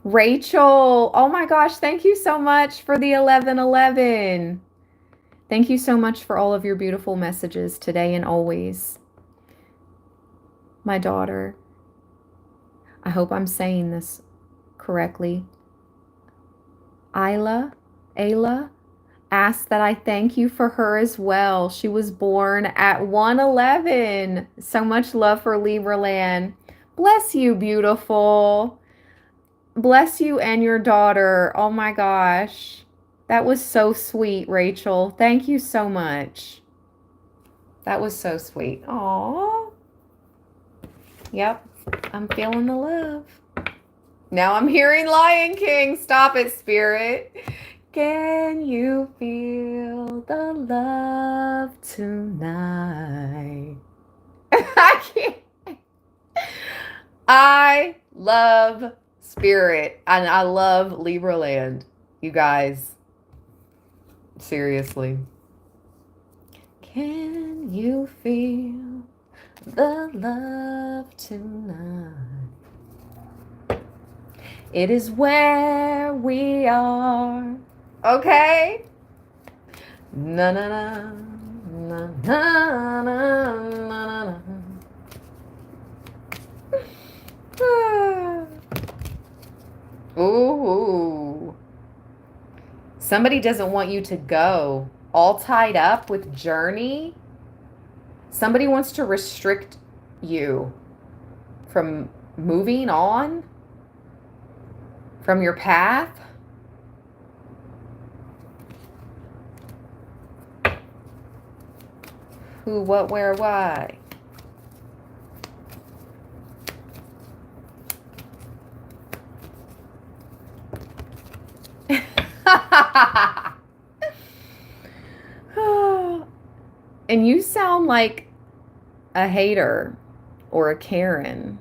Rachel, oh my gosh, thank you so much for the 1111. Thank you so much for all of your beautiful messages today and always. My daughter, I hope I'm saying this correctly. Ayla asked that I thank you for her as well. She was born at 111. So much love for Libraland. Bless you, beautiful. Bless you and your daughter. Oh my gosh. That was so sweet, Rachel. Thank you so much. That was so sweet. Aww. Yep. I'm feeling the love. Now I'm hearing Lion King. Stop it, Spirit. Can you feel the love tonight? I can't. I love Spirit and I love Libraland. You guys. Seriously. Can you feel the love tonight? It is where we are. Okay? Na na na na na na na na. Ooh. Somebody doesn't want you to go. All tied up with Journey. Somebody wants to restrict you from moving on from your path. Who, what, where, why? And you sound like a hater or a Karen.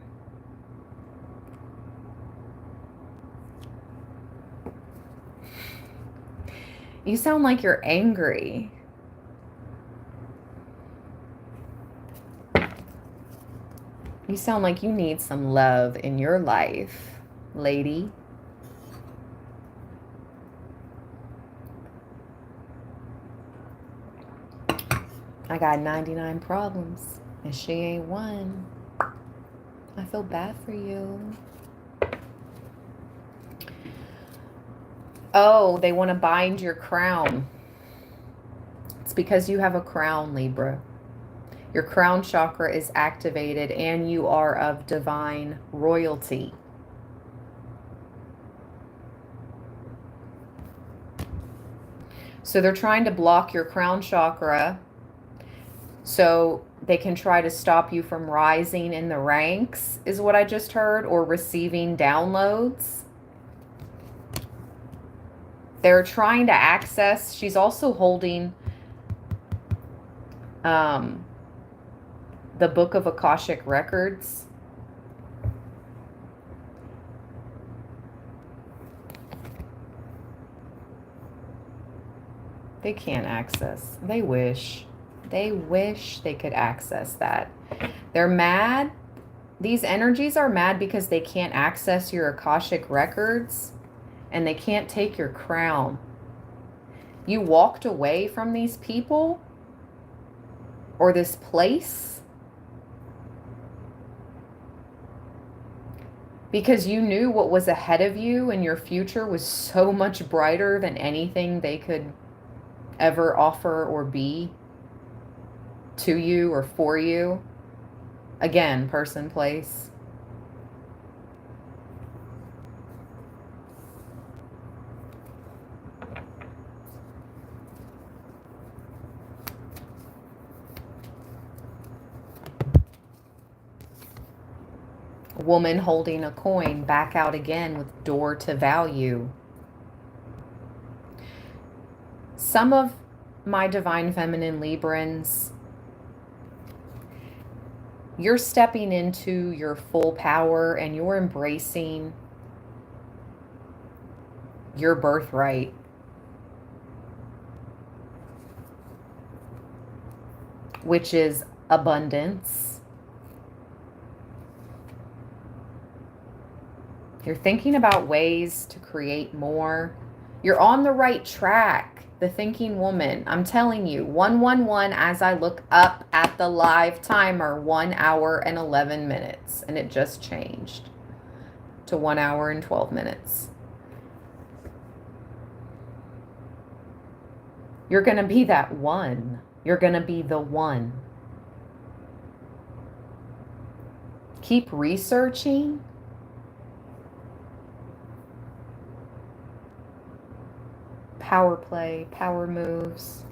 You sound like you're angry. You sound like you need some love in your life, lady. I got 99 problems, and she ain't one. I feel bad for you. Oh, they want to bind your crown. It's because you have a crown, Libra. Your crown chakra is activated, and you are of divine royalty. So they're trying to block your crown chakra so they can try to stop you from rising in the ranks, is what I just heard, or receiving downloads. They're trying to access. She's also holding the Book of Akashic Records. They can't access. They wish. They wish they could access that. They're mad. These energies are mad because they can't access your Akashic records and they can't take your crown. You walked away from these people or this place because you knew what was ahead of you and your future was so much brighter than anything they could ever offer or be to you or for you. Again, person, place. Woman holding a coin, back out again with door to value. Some of my divine feminine Librans, you're stepping into your full power and you're embracing your birthright. Which is abundance. You're thinking about ways to create more. You're on the right track, the thinking woman. I'm telling you, 111 as I look up at the live timer, 1 hour and 11 minutes. And it just changed to 1 hour and 12 minutes. You're going to be that one. You're going to be the one. Keep researching. Power play, power moves.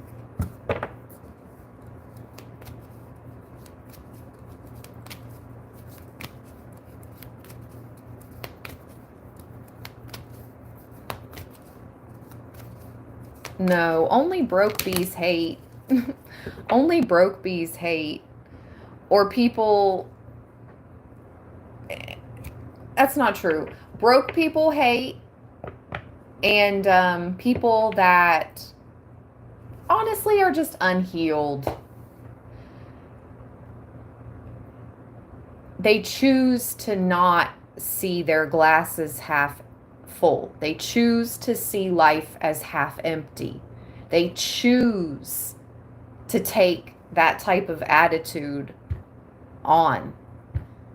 No, only broke bees hate. Only broke bees hate. Or people... That's not true. Broke people hate. And people that honestly are just unhealed. They choose to not see their glasses half full. They choose to see life as half empty. They choose to take that type of attitude on.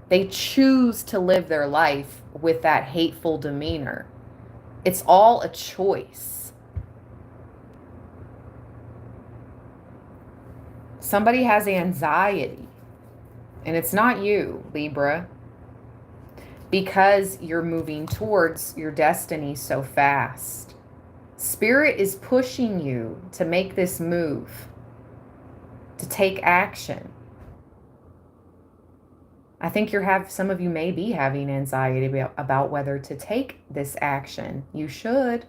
They choose to live their life with that hateful demeanor. It's all a choice. Somebody has anxiety, and it's not you, Libra, because you're moving towards your destiny so fast. Spirit is pushing you to make this move, to take action. I think some of you may be having anxiety about whether to take this action. You should.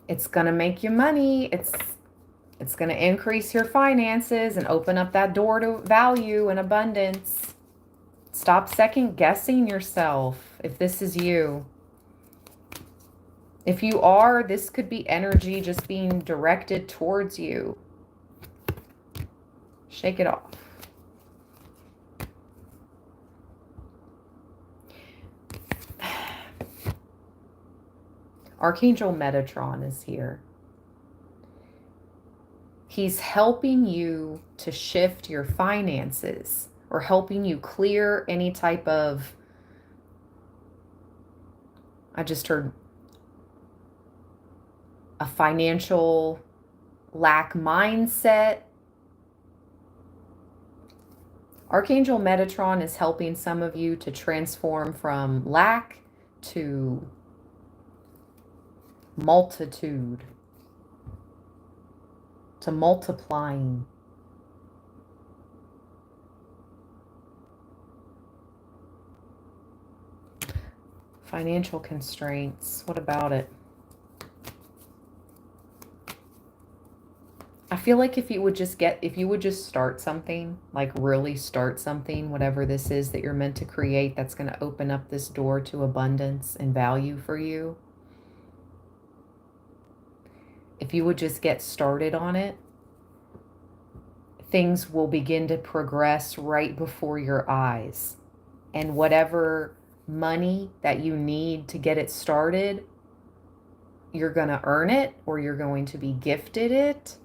It's going to make you money. It's going to increase your finances and open up that door to value and abundance. Stop second guessing yourself if this is you. If you are, this could be energy just being directed towards you. Shake it off. Archangel Metatron is here. He's helping you to shift your finances or helping you clear any type of, I just heard a financial lack mindset. Archangel Metatron is helping some of you to transform from lack to multitude, to multiplying. Financial constraints, what about it? I feel like if you would just start something, like really start something, whatever this is that you're meant to create, that's going to open up this door to abundance and value for you. if you would just get started on it, things will begin to progress right before your eyes. And whatever money that you need to get it started, you're going to earn it, or you're going to be gifted it.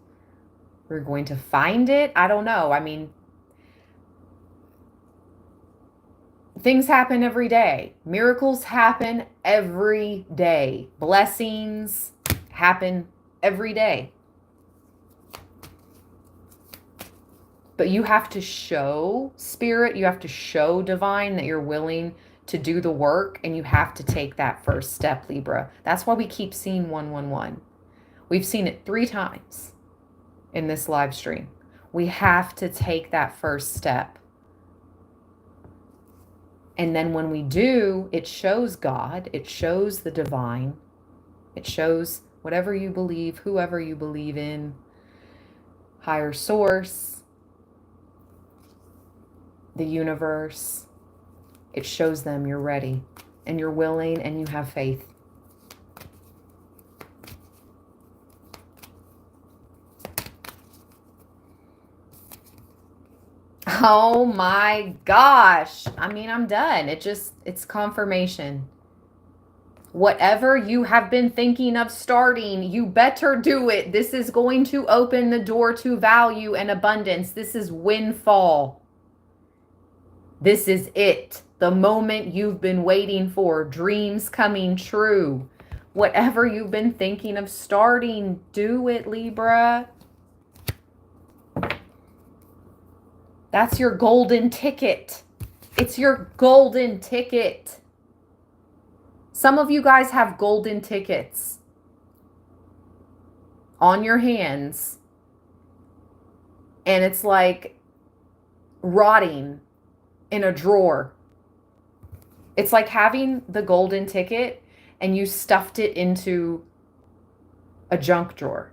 You're going to find it. I don't know. I mean, things happen every day. Miracles happen every day. Blessings happen every day. But you have to show spirit, you have to show divine that you're willing to do the work, and you have to take that first step, Libra. That's why we keep seeing 111. We've seen it 3 times in this live stream. We have to take that first step. And then when we do, it shows God, it shows the divine, it shows whatever you believe, whoever you believe in, higher source, the universe. It shows them you're ready and you're willing and you have faith. Oh my gosh. I mean, I'm done. It's confirmation. Whatever you have been thinking of starting, you better do it. This is going to open the door to value and abundance. This is windfall. This is it. The moment you've been waiting for. Dreams coming true. Whatever you've been thinking of starting, do it, Libra. That's your golden ticket. It's your golden ticket. Some of you guys have golden tickets on your hands, and it's like rotting in a drawer. It's like having the golden ticket and you stuffed it into a junk drawer.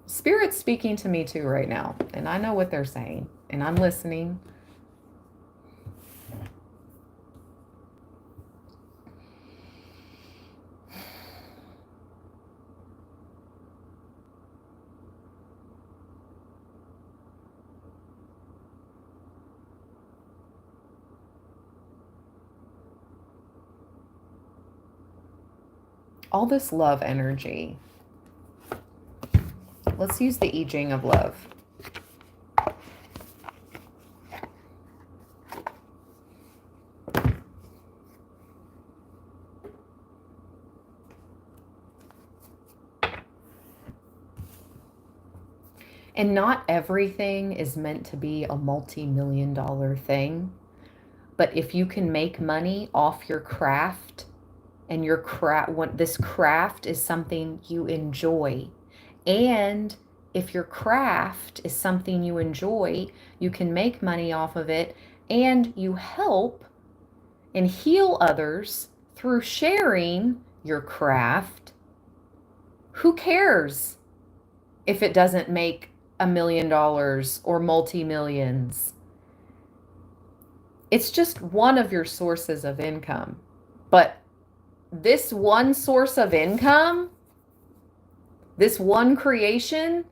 Spirit's speaking to me too right now, and I know what they're saying, and I'm listening. All this love energy. Let's use the I Ching of love. And not everything is meant to be a multi-million-dollar thing. But if you can make money off your craft, and your this craft is something you enjoy, and if your craft is something you enjoy, you can make money off of it, and you help and heal others through sharing your craft. Who cares if it doesn't make $1 million or multi-millions? It's just one of your sources of income. But this one source of income, this one creation,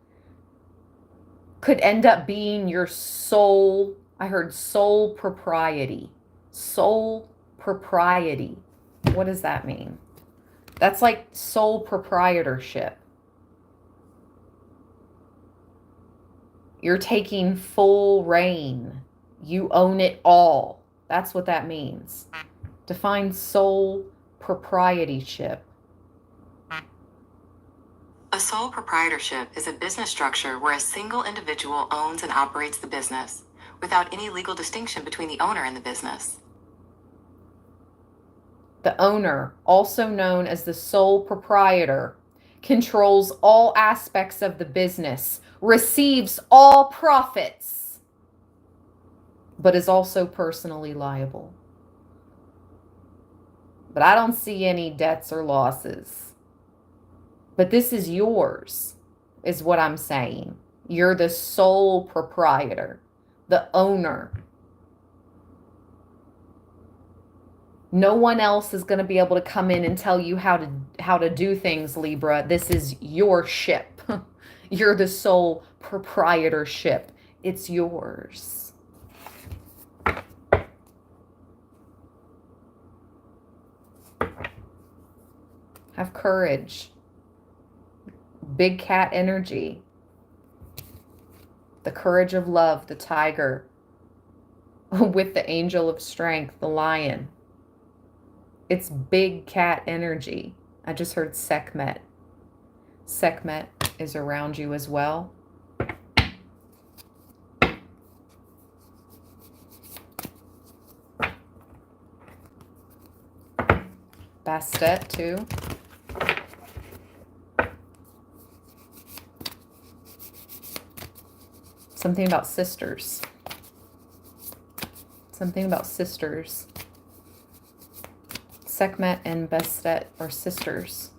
could end up being your sole, I heard sole propriety. Sole propriety. What does that mean? That's like sole proprietorship. You're taking full reign. You own it all. That's what that means. Define sole proprietorship. A sole proprietorship is a business structure where a single individual owns and operates the business, without any legal distinction between the owner and the business. The owner, also known as the sole proprietor, controls all aspects of the business, receives all profits, but is also personally liable. But I don't see any debts or losses. But this is yours, is what I'm saying. You're the sole proprietor, the owner. No one else is going to be able to come in and tell you how to do things, Libra. This is your ship. You're the sole proprietorship. It's yours. Have courage. Big cat energy. The courage of love, the tiger. With the angel of strength, the lion. It's big cat energy. I just heard Sekhmet. Sekhmet is around you as well. Bastet too. Something about sisters. Something about sisters. Sekhmet and Bastet are sisters.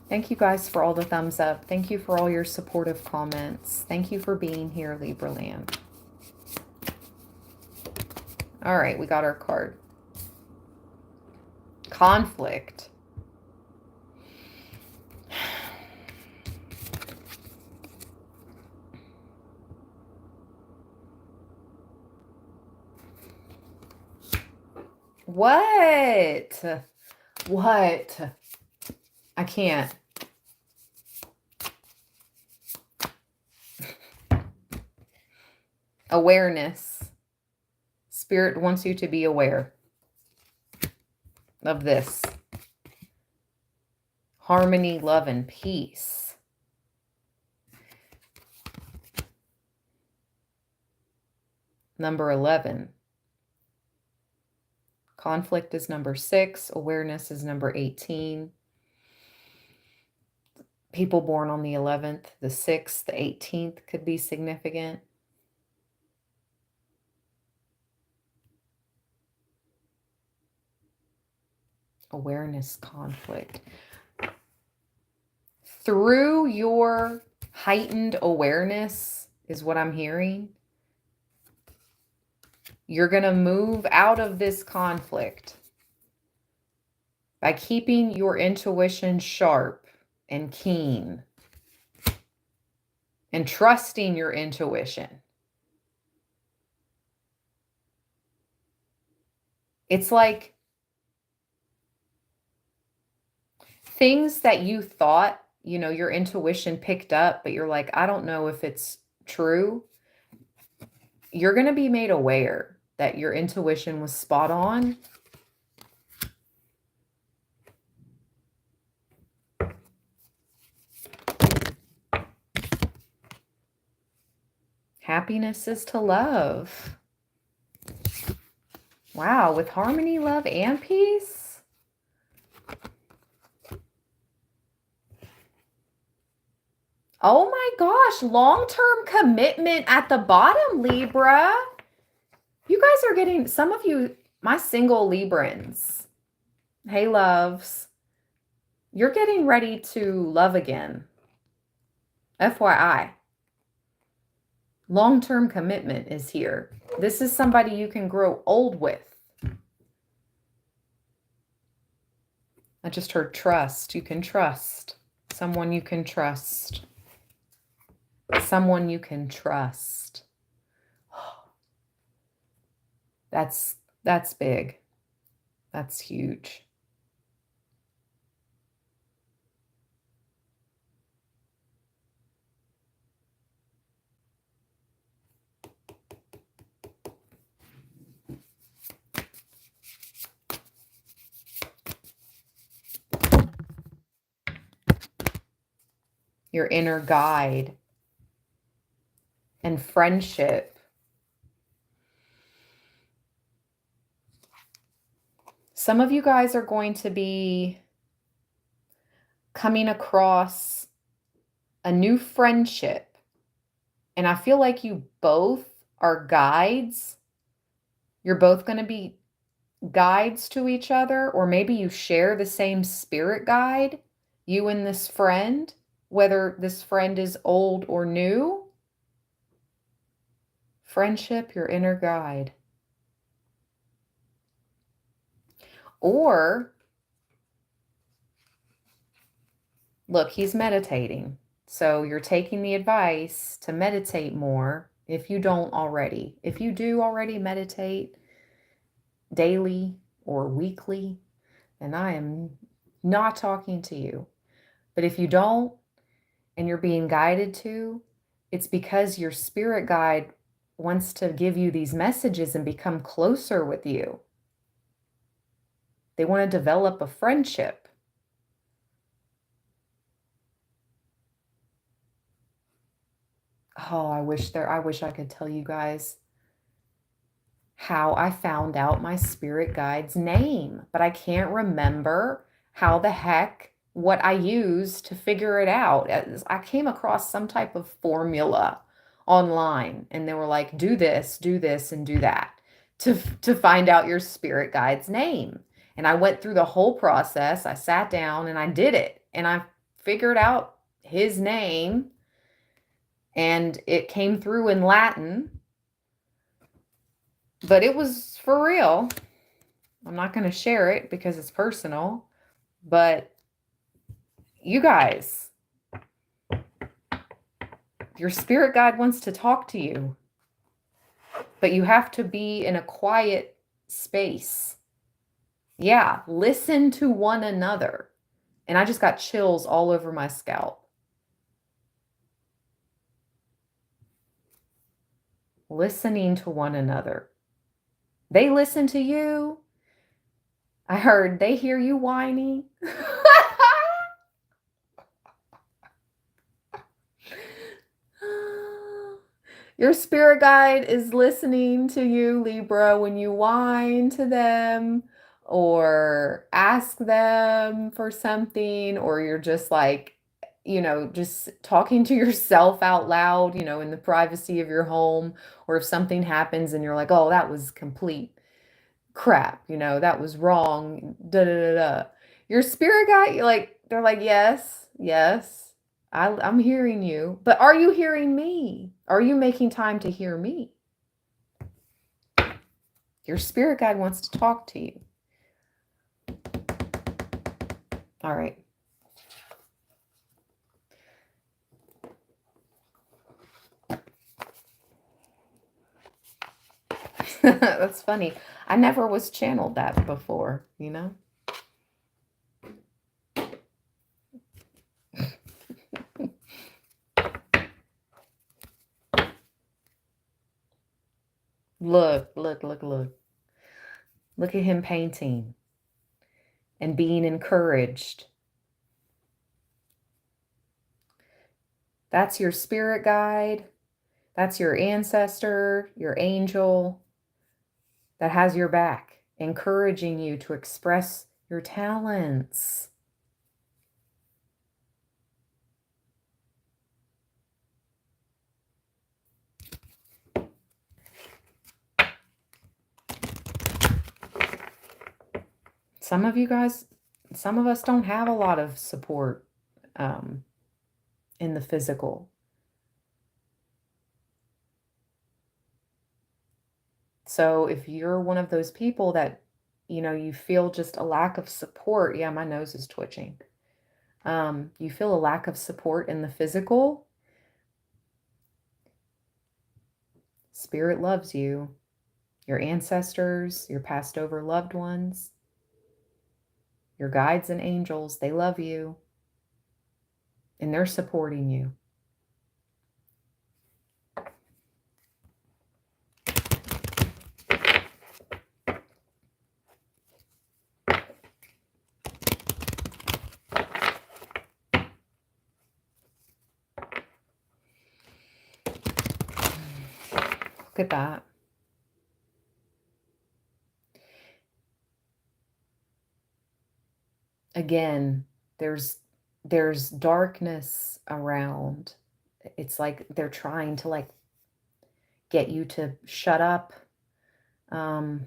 Thank you guys for all the thumbs up. Thank you for all your supportive comments. Thank you for being here, Libra Land. All right, we got our card. Conflict. What? What? I can't. Awareness. Spirit wants you to be aware of this. Harmony, love, and peace. Number 11. Conflict is number 6. Awareness is number 18. People born on the 11th, the 6th, the 18th could be significant. Awareness, conflict. Through your heightened awareness is what I'm hearing. You're going to move out of this conflict by keeping your intuition sharp and keen and trusting your intuition. It's like things that you thought, you know, your intuition picked up, but you're like, I don't know if it's true. You're going to be made aware that your intuition was spot on. Happiness is to love. Wow, with harmony, love, and peace. Oh my gosh, long-term commitment at the bottom, Libra. You guys are getting, some of you, my single Librans. Hey, loves. You're getting ready to love again. FYI. Long-term commitment is here. This is somebody you can grow old with. I just heard trust. You can trust. Someone you can trust. Someone you can trust. That's big. That's huge. Your inner guide and friendship. Some of you guys are going to be coming across a new friendship. And I feel like you both are guides. You're both going to be guides to each other, or maybe you share the same spirit guide, you and this friend, whether this friend is old or new. Friendship, your inner guide. Or, look, he's meditating. So you're taking the advice to meditate more if you don't already. If you do already meditate daily or weekly, then I am not talking to you. But if you don't and you're being guided to, it's because your spirit guide wants to give you these messages and become closer with you. They want to develop a friendship. Oh, I wish I could tell you guys how I found out my spirit guide's name, but I can't remember what I used to figure it out. I came across some type of formula online, and they were like, do this, and do that to find out your spirit guide's name. And I went through the whole process. I sat down and I did it, and I figured out his name, and it came through in Latin, but it was for real. I'm not going to share it because it's personal, but you guys, your spirit guide wants to talk to you, but you have to be in a quiet space. Yeah, listen to one another. And I just got chills all over my scalp. Listening to one another. They listen to you. I heard they hear you whining. Your spirit guide is listening to you, Libra, when you whine to them or ask them for something, or you're just like, just talking to yourself out loud, in the privacy of your home, or if something happens and you're like, oh, that was complete crap, that was wrong, da da da da. Your spirit guide, they're like, yes, I'm hearing you, but are you hearing me? Are you making time to hear me? Your spirit guide wants to talk to you. All right. That's funny. I never was channeled that before, Look. Look at him painting and being encouraged. That's your spirit guide. That's your ancestor, your angel that has your back, encouraging you to express your talents. Some of us don't have a lot of support in the physical. So if you're one of those people that, you feel just a lack of support, yeah, my nose is twitching. You feel a lack of support in the physical, Spirit loves you, your ancestors, your passed over loved ones, your guides and angels, they love you, and they're supporting you. Look at that. Again, there's there's darkness around. It's like they're trying to like get you to shut up. They're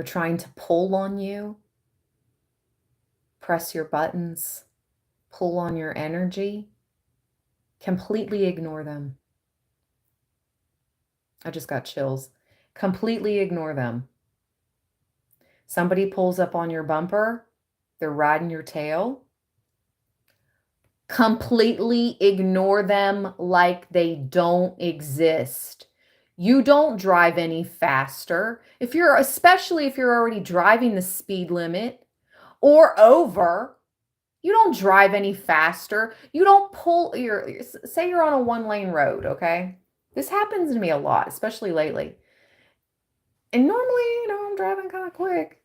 trying to pull on you, press your buttons, pull on your energy. Completely ignore them. I just got chills. Completely ignore them. Somebody pulls up on your bumper, they're riding your tail. Completely ignore them like they don't exist. You don't drive any faster. Especially if you're already driving the speed limit or over, you don't drive any faster. You don't say you're on a 1-lane road, okay? This happens to me a lot, especially lately. And normally, I'm driving kind of quick.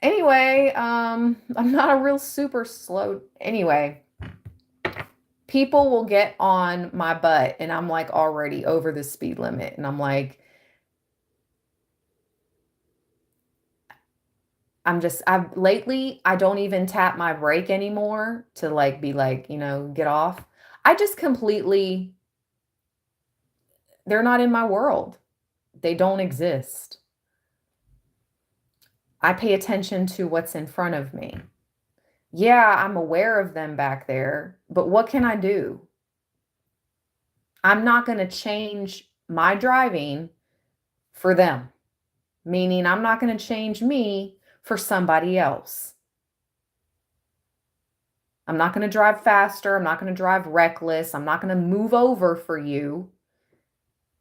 Anyway, I'm not a real super slow. Anyway, people will get on my butt and I'm like already over the speed limit. And I'm like, lately, I don't even tap my brake anymore to like be like, get off. I just completely, they're not in my world. They don't exist. I pay attention to what's in front of me. Yeah, I'm aware of them back there, but what can I do? I'm not going to change my driving for them, meaning I'm not going to change me for somebody else. I'm not going to drive faster. I'm not going to drive reckless. I'm not going to move over for you.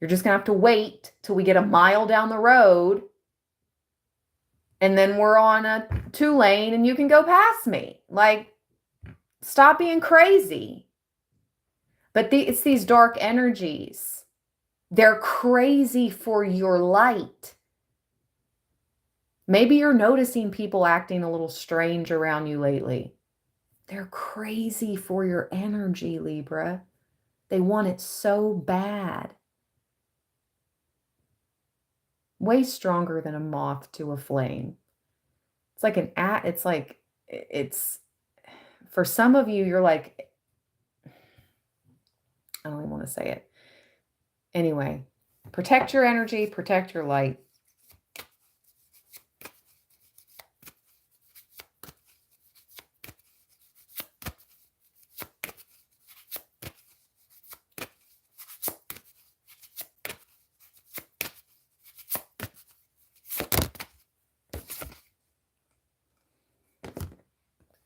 You're just going to have to wait till we get a mile down the road and then we're on a 2-lane and you can go past me. Like, stop being crazy. But it's these dark energies. They're crazy for your light. Maybe you're noticing people acting a little strange around you lately. They're crazy for your energy, Libra. They want it so bad. Way stronger than a moth to a flame. It's for some of you, you're like, I don't even want to say it. Anyway, protect your energy, protect your light.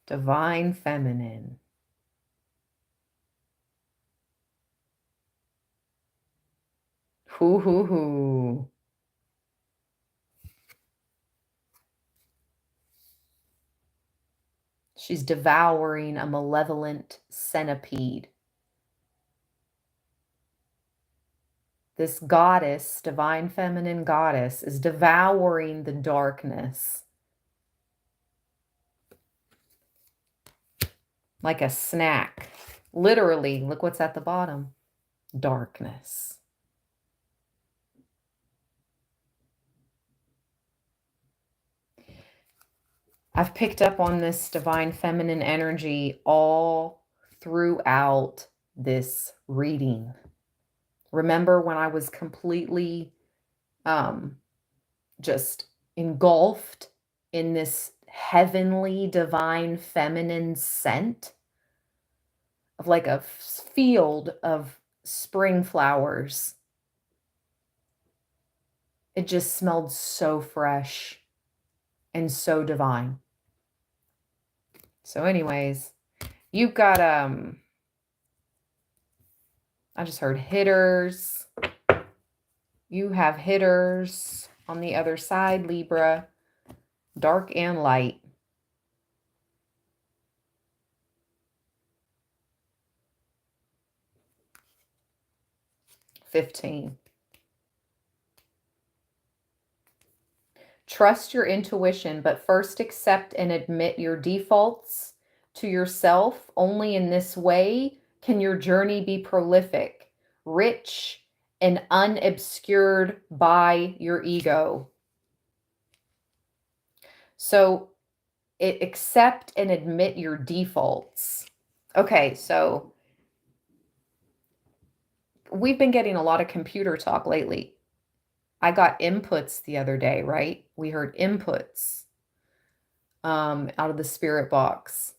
Divine Feminine. Hoo hoo hoo. She's devouring a malevolent centipede. This goddess, divine feminine goddess, is devouring the darkness. Like a snack. Literally, look what's at the bottom. Darkness. I've picked up on this divine feminine energy all throughout this reading. Remember when I was completely just engulfed in this heavenly divine feminine scent of like a field of spring flowers? It just smelled so fresh and so divine. So anyways, you've got, I just heard hitters. You have hitters on the other side, Libra, dark and light. $15. Trust your intuition, but first accept and admit your defaults to yourself. Only in this way can your journey be prolific, rich, and unobscured by your ego. So accept and admit your defaults. Okay, so we've been getting a lot of computer talk lately. I got inputs the other day, right? We heard inputs out of the spirit box.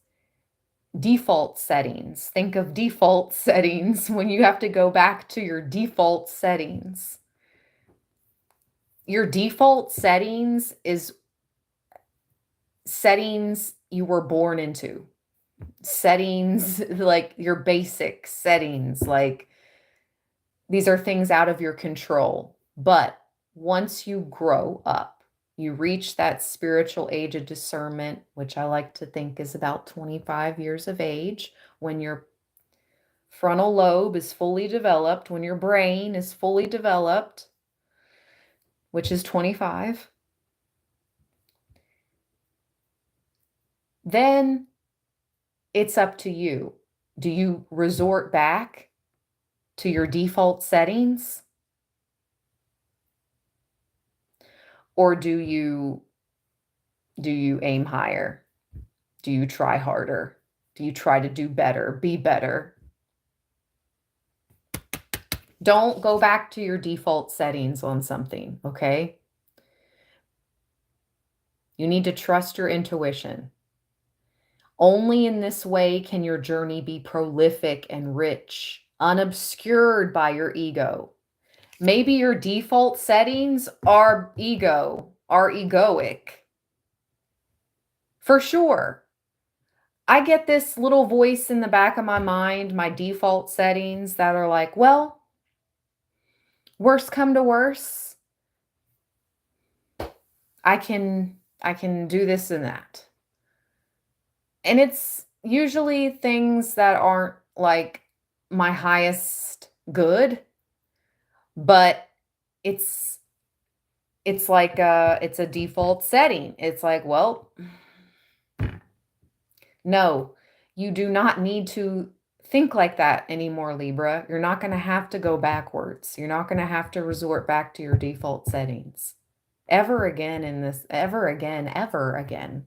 Default settings. Think of default settings when you have to go back to your default settings. Your default settings is settings you were born into. Settings like your basic settings, like these are things out of your control. But once you grow up, you reach that spiritual age of discernment, which I like to think is about 25 years of age, when your frontal lobe is fully developed, when your brain is fully developed, which is 25. Then it's up to you. Do you resort back to your default settings? Or do you aim higher? Do you try harder? Do you try to do better, be better? Don't go back to your default settings on something, okay? You need to trust your intuition. Only in this way can your journey be prolific and rich, unobscured by your ego. Maybe your default settings are egoic. For sure. I get this little voice in the back of my mind, my default settings that are like, well, worst come to worst, I can do this and that. And it's usually things that aren't like my highest good, but it's like it's a default setting. It's like, well, no, you do not need to think like that anymore, Libra. You're not going to have to go backwards. You're not going to have to resort back to your default settings ever again ever again,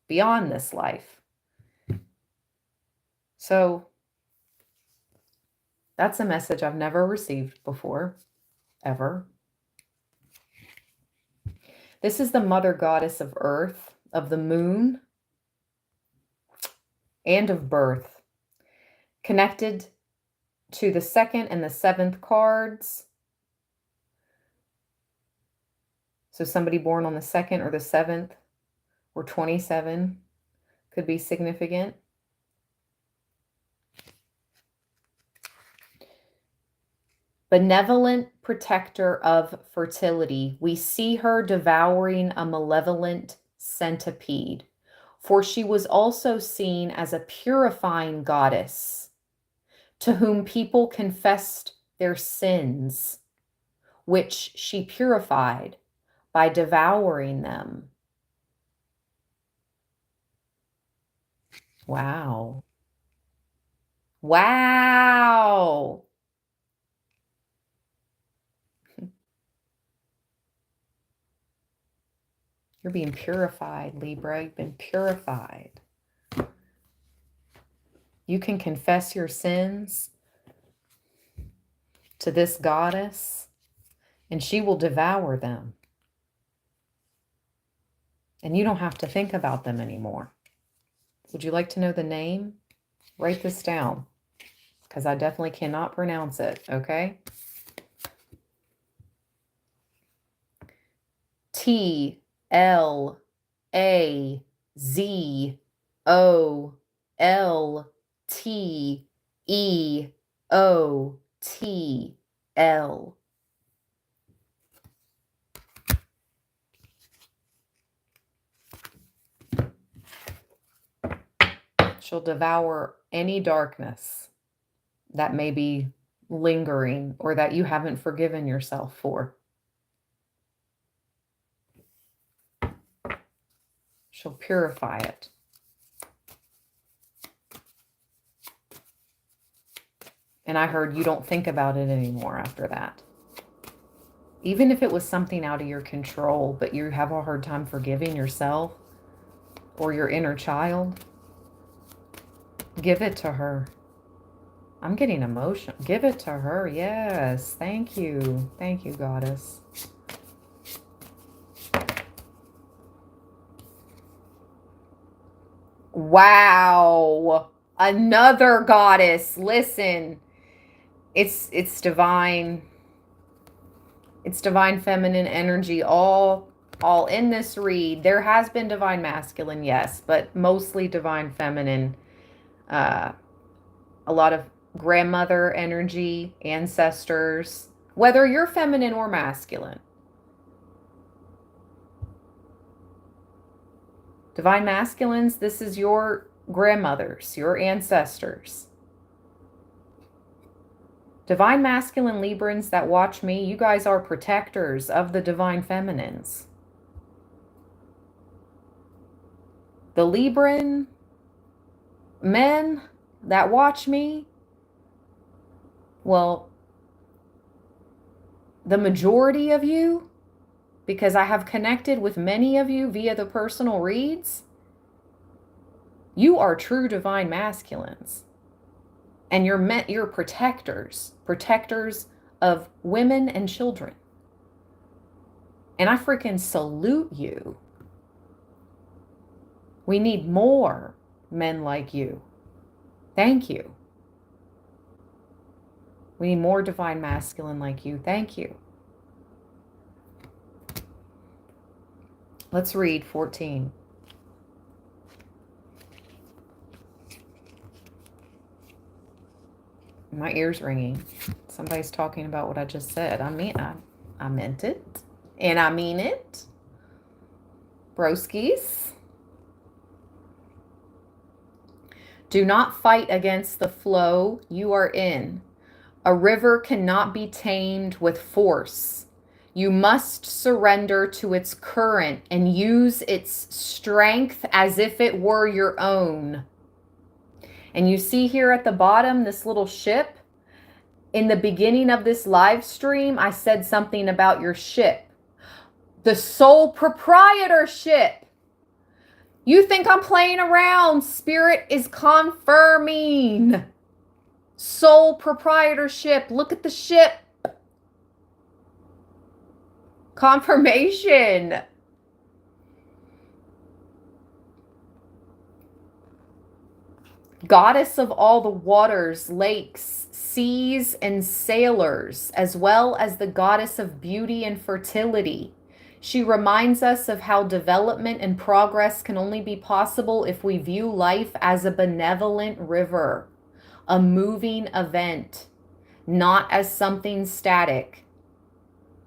beyond this life. So that's a message I've never received before, ever. This is the mother goddess of earth, of the moon, and of birth, connected to the 2nd and the 7th cards. So somebody born on the 2nd or the 7th or 27 could be significant. Benevolent protector of fertility. We see her devouring a malevolent centipede, for she was also seen as a purifying goddess to whom people confessed their sins, which she purified by devouring them. Wow. Wow. You're being purified, Libra. You've been purified. You can confess your sins to this goddess, and she will devour them. And you don't have to think about them anymore. Would you like to know the name? Write this down, because I definitely cannot pronounce it, okay? T-L-A-Z-O-L-T-E-O-T-L. She'll devour any darkness that may be lingering or that you haven't forgiven yourself for. She'll purify it. And I heard you don't think about it anymore after that. Even if it was something out of your control, but you have a hard time forgiving yourself, or your inner child. Give it to her. I'm getting emotional. Give it to her. Yes. Thank you. Thank you, Goddess. Wow. Another goddess. Listen. It's divine. It's divine feminine energy all in this read. There has been divine masculine, yes, but mostly divine feminine. A lot of grandmother energy, ancestors, whether you're feminine or masculine. Divine masculines, this is your grandmothers, your ancestors. Divine masculine Librans that watch me, you guys are protectors of the divine feminines. The Libran men that watch me, well, the majority of you, because I have connected with many of you via the personal reads, you are true divine masculines. And you're protectors of women and children. And I freaking salute you. We need more men like you. Thank you. We need more divine masculine like you. Thank you. Let's read 14. My ear's ringing. Somebody's talking about what I just said. I meant it. And I mean it. Broskies. Do not fight against the flow you are in. A river cannot be tamed with force. You must surrender to its current and use its strength as if it were your own. And you see here at the bottom, this little ship. In the beginning of this live stream, I said something about your ship. The sole proprietorship. You think I'm playing around. Spirit is confirming. Sole proprietorship. Look at the ship. Confirmation. Goddess of all the waters, lakes, seas, and sailors, as well as the goddess of beauty and fertility. She reminds us of how development and progress can only be possible if we view life as a benevolent river, a moving event, not as something static.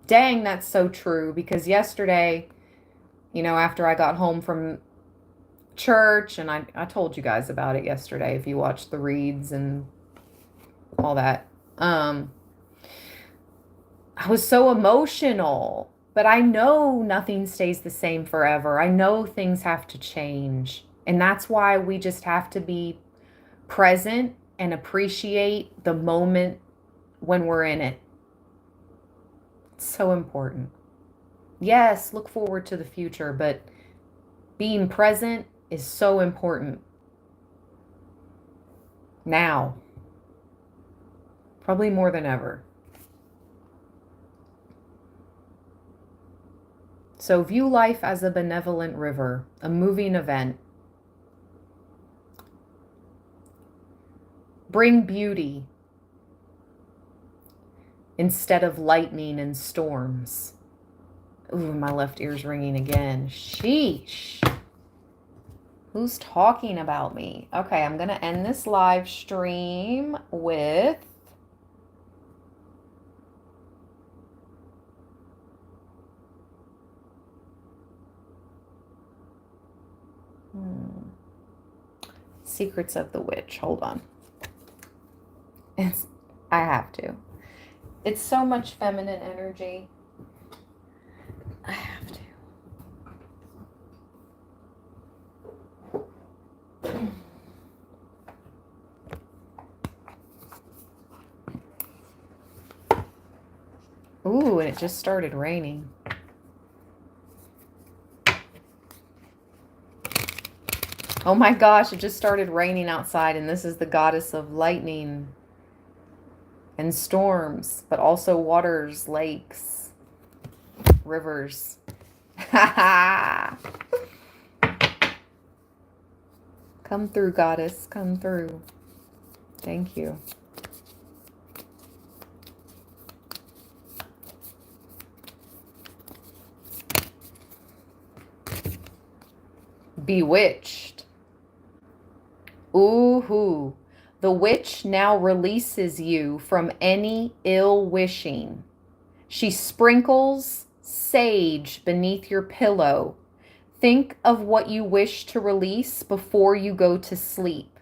Dang, that's so true, because yesterday, after I got home from church, and I told you guys about it yesterday if you watched the reads and all that. I was so emotional, but I know nothing stays the same forever. I know things have to change, and that's why we just have to be present and appreciate the moment when we're in it. It's so important. Yes, look forward to the future, but being present is so important. Now. Probably more than ever. So view life as a benevolent river, a moving event. Bring beauty instead of lightning and storms. Ooh, my left ear's ringing again. Sheesh. Who's talking about me? Okay, I'm going to end this live stream with Secrets of the Witch. Hold on. I have to. It's so much feminine energy. I have to. Ooh, and it just started raining. Oh my gosh, it just started raining outside, and this is the goddess of lightning and storms, but also waters, lakes, rivers. Come through, goddess. Come through. Thank you. Bewitched. Ooh-hoo. The witch now releases you from any ill wishing. She sprinkles sage beneath your pillow. Think of what you wish to release before you go to sleep.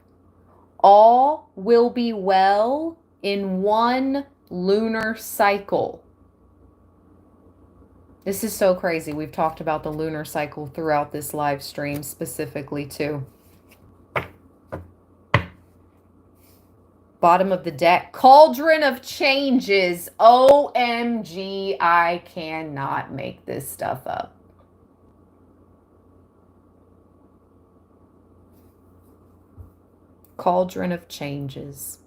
All will be well in one lunar cycle. This is so crazy. We've talked about the lunar cycle throughout this live stream specifically too. Bottom of the deck, cauldron of changes. OMG, I cannot make this stuff up. Cauldron of changes.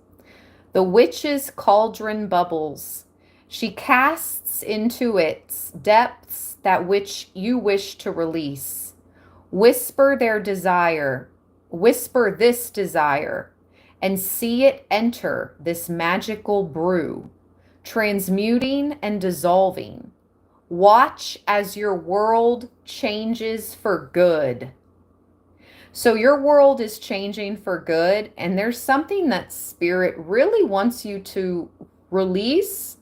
The witch's cauldron bubbles. She casts into its depths that which you wish to release. Whisper their desire. Whisper this desire. And see it enter this magical brew, transmuting and dissolving. Watch as your world changes for good. So your world is changing for good, and there's something that Spirit really wants you to release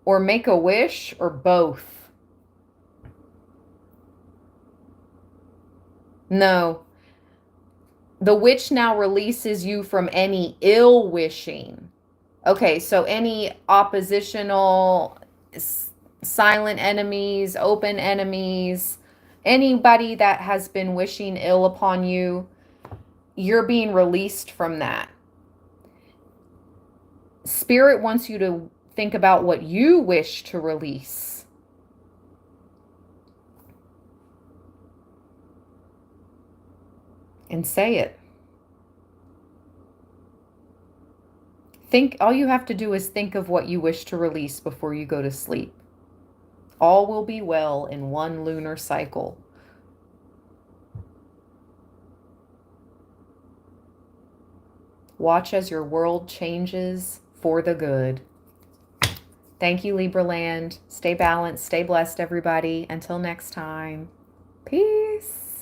or make a wish or both. No. The witch now releases you from any ill wishing. Okay, so any oppositional, silent enemies, open enemies, anybody that has been wishing ill upon you, you're being released from that. Spirit wants you to think about what you wish to release. And say it. All you have to do is think of what you wish to release before you go to sleep. All will be well in one lunar cycle. Watch as your world changes for the good. Thank you, Libra land. Stay balanced, stay blessed, everybody. Until next time. Peace.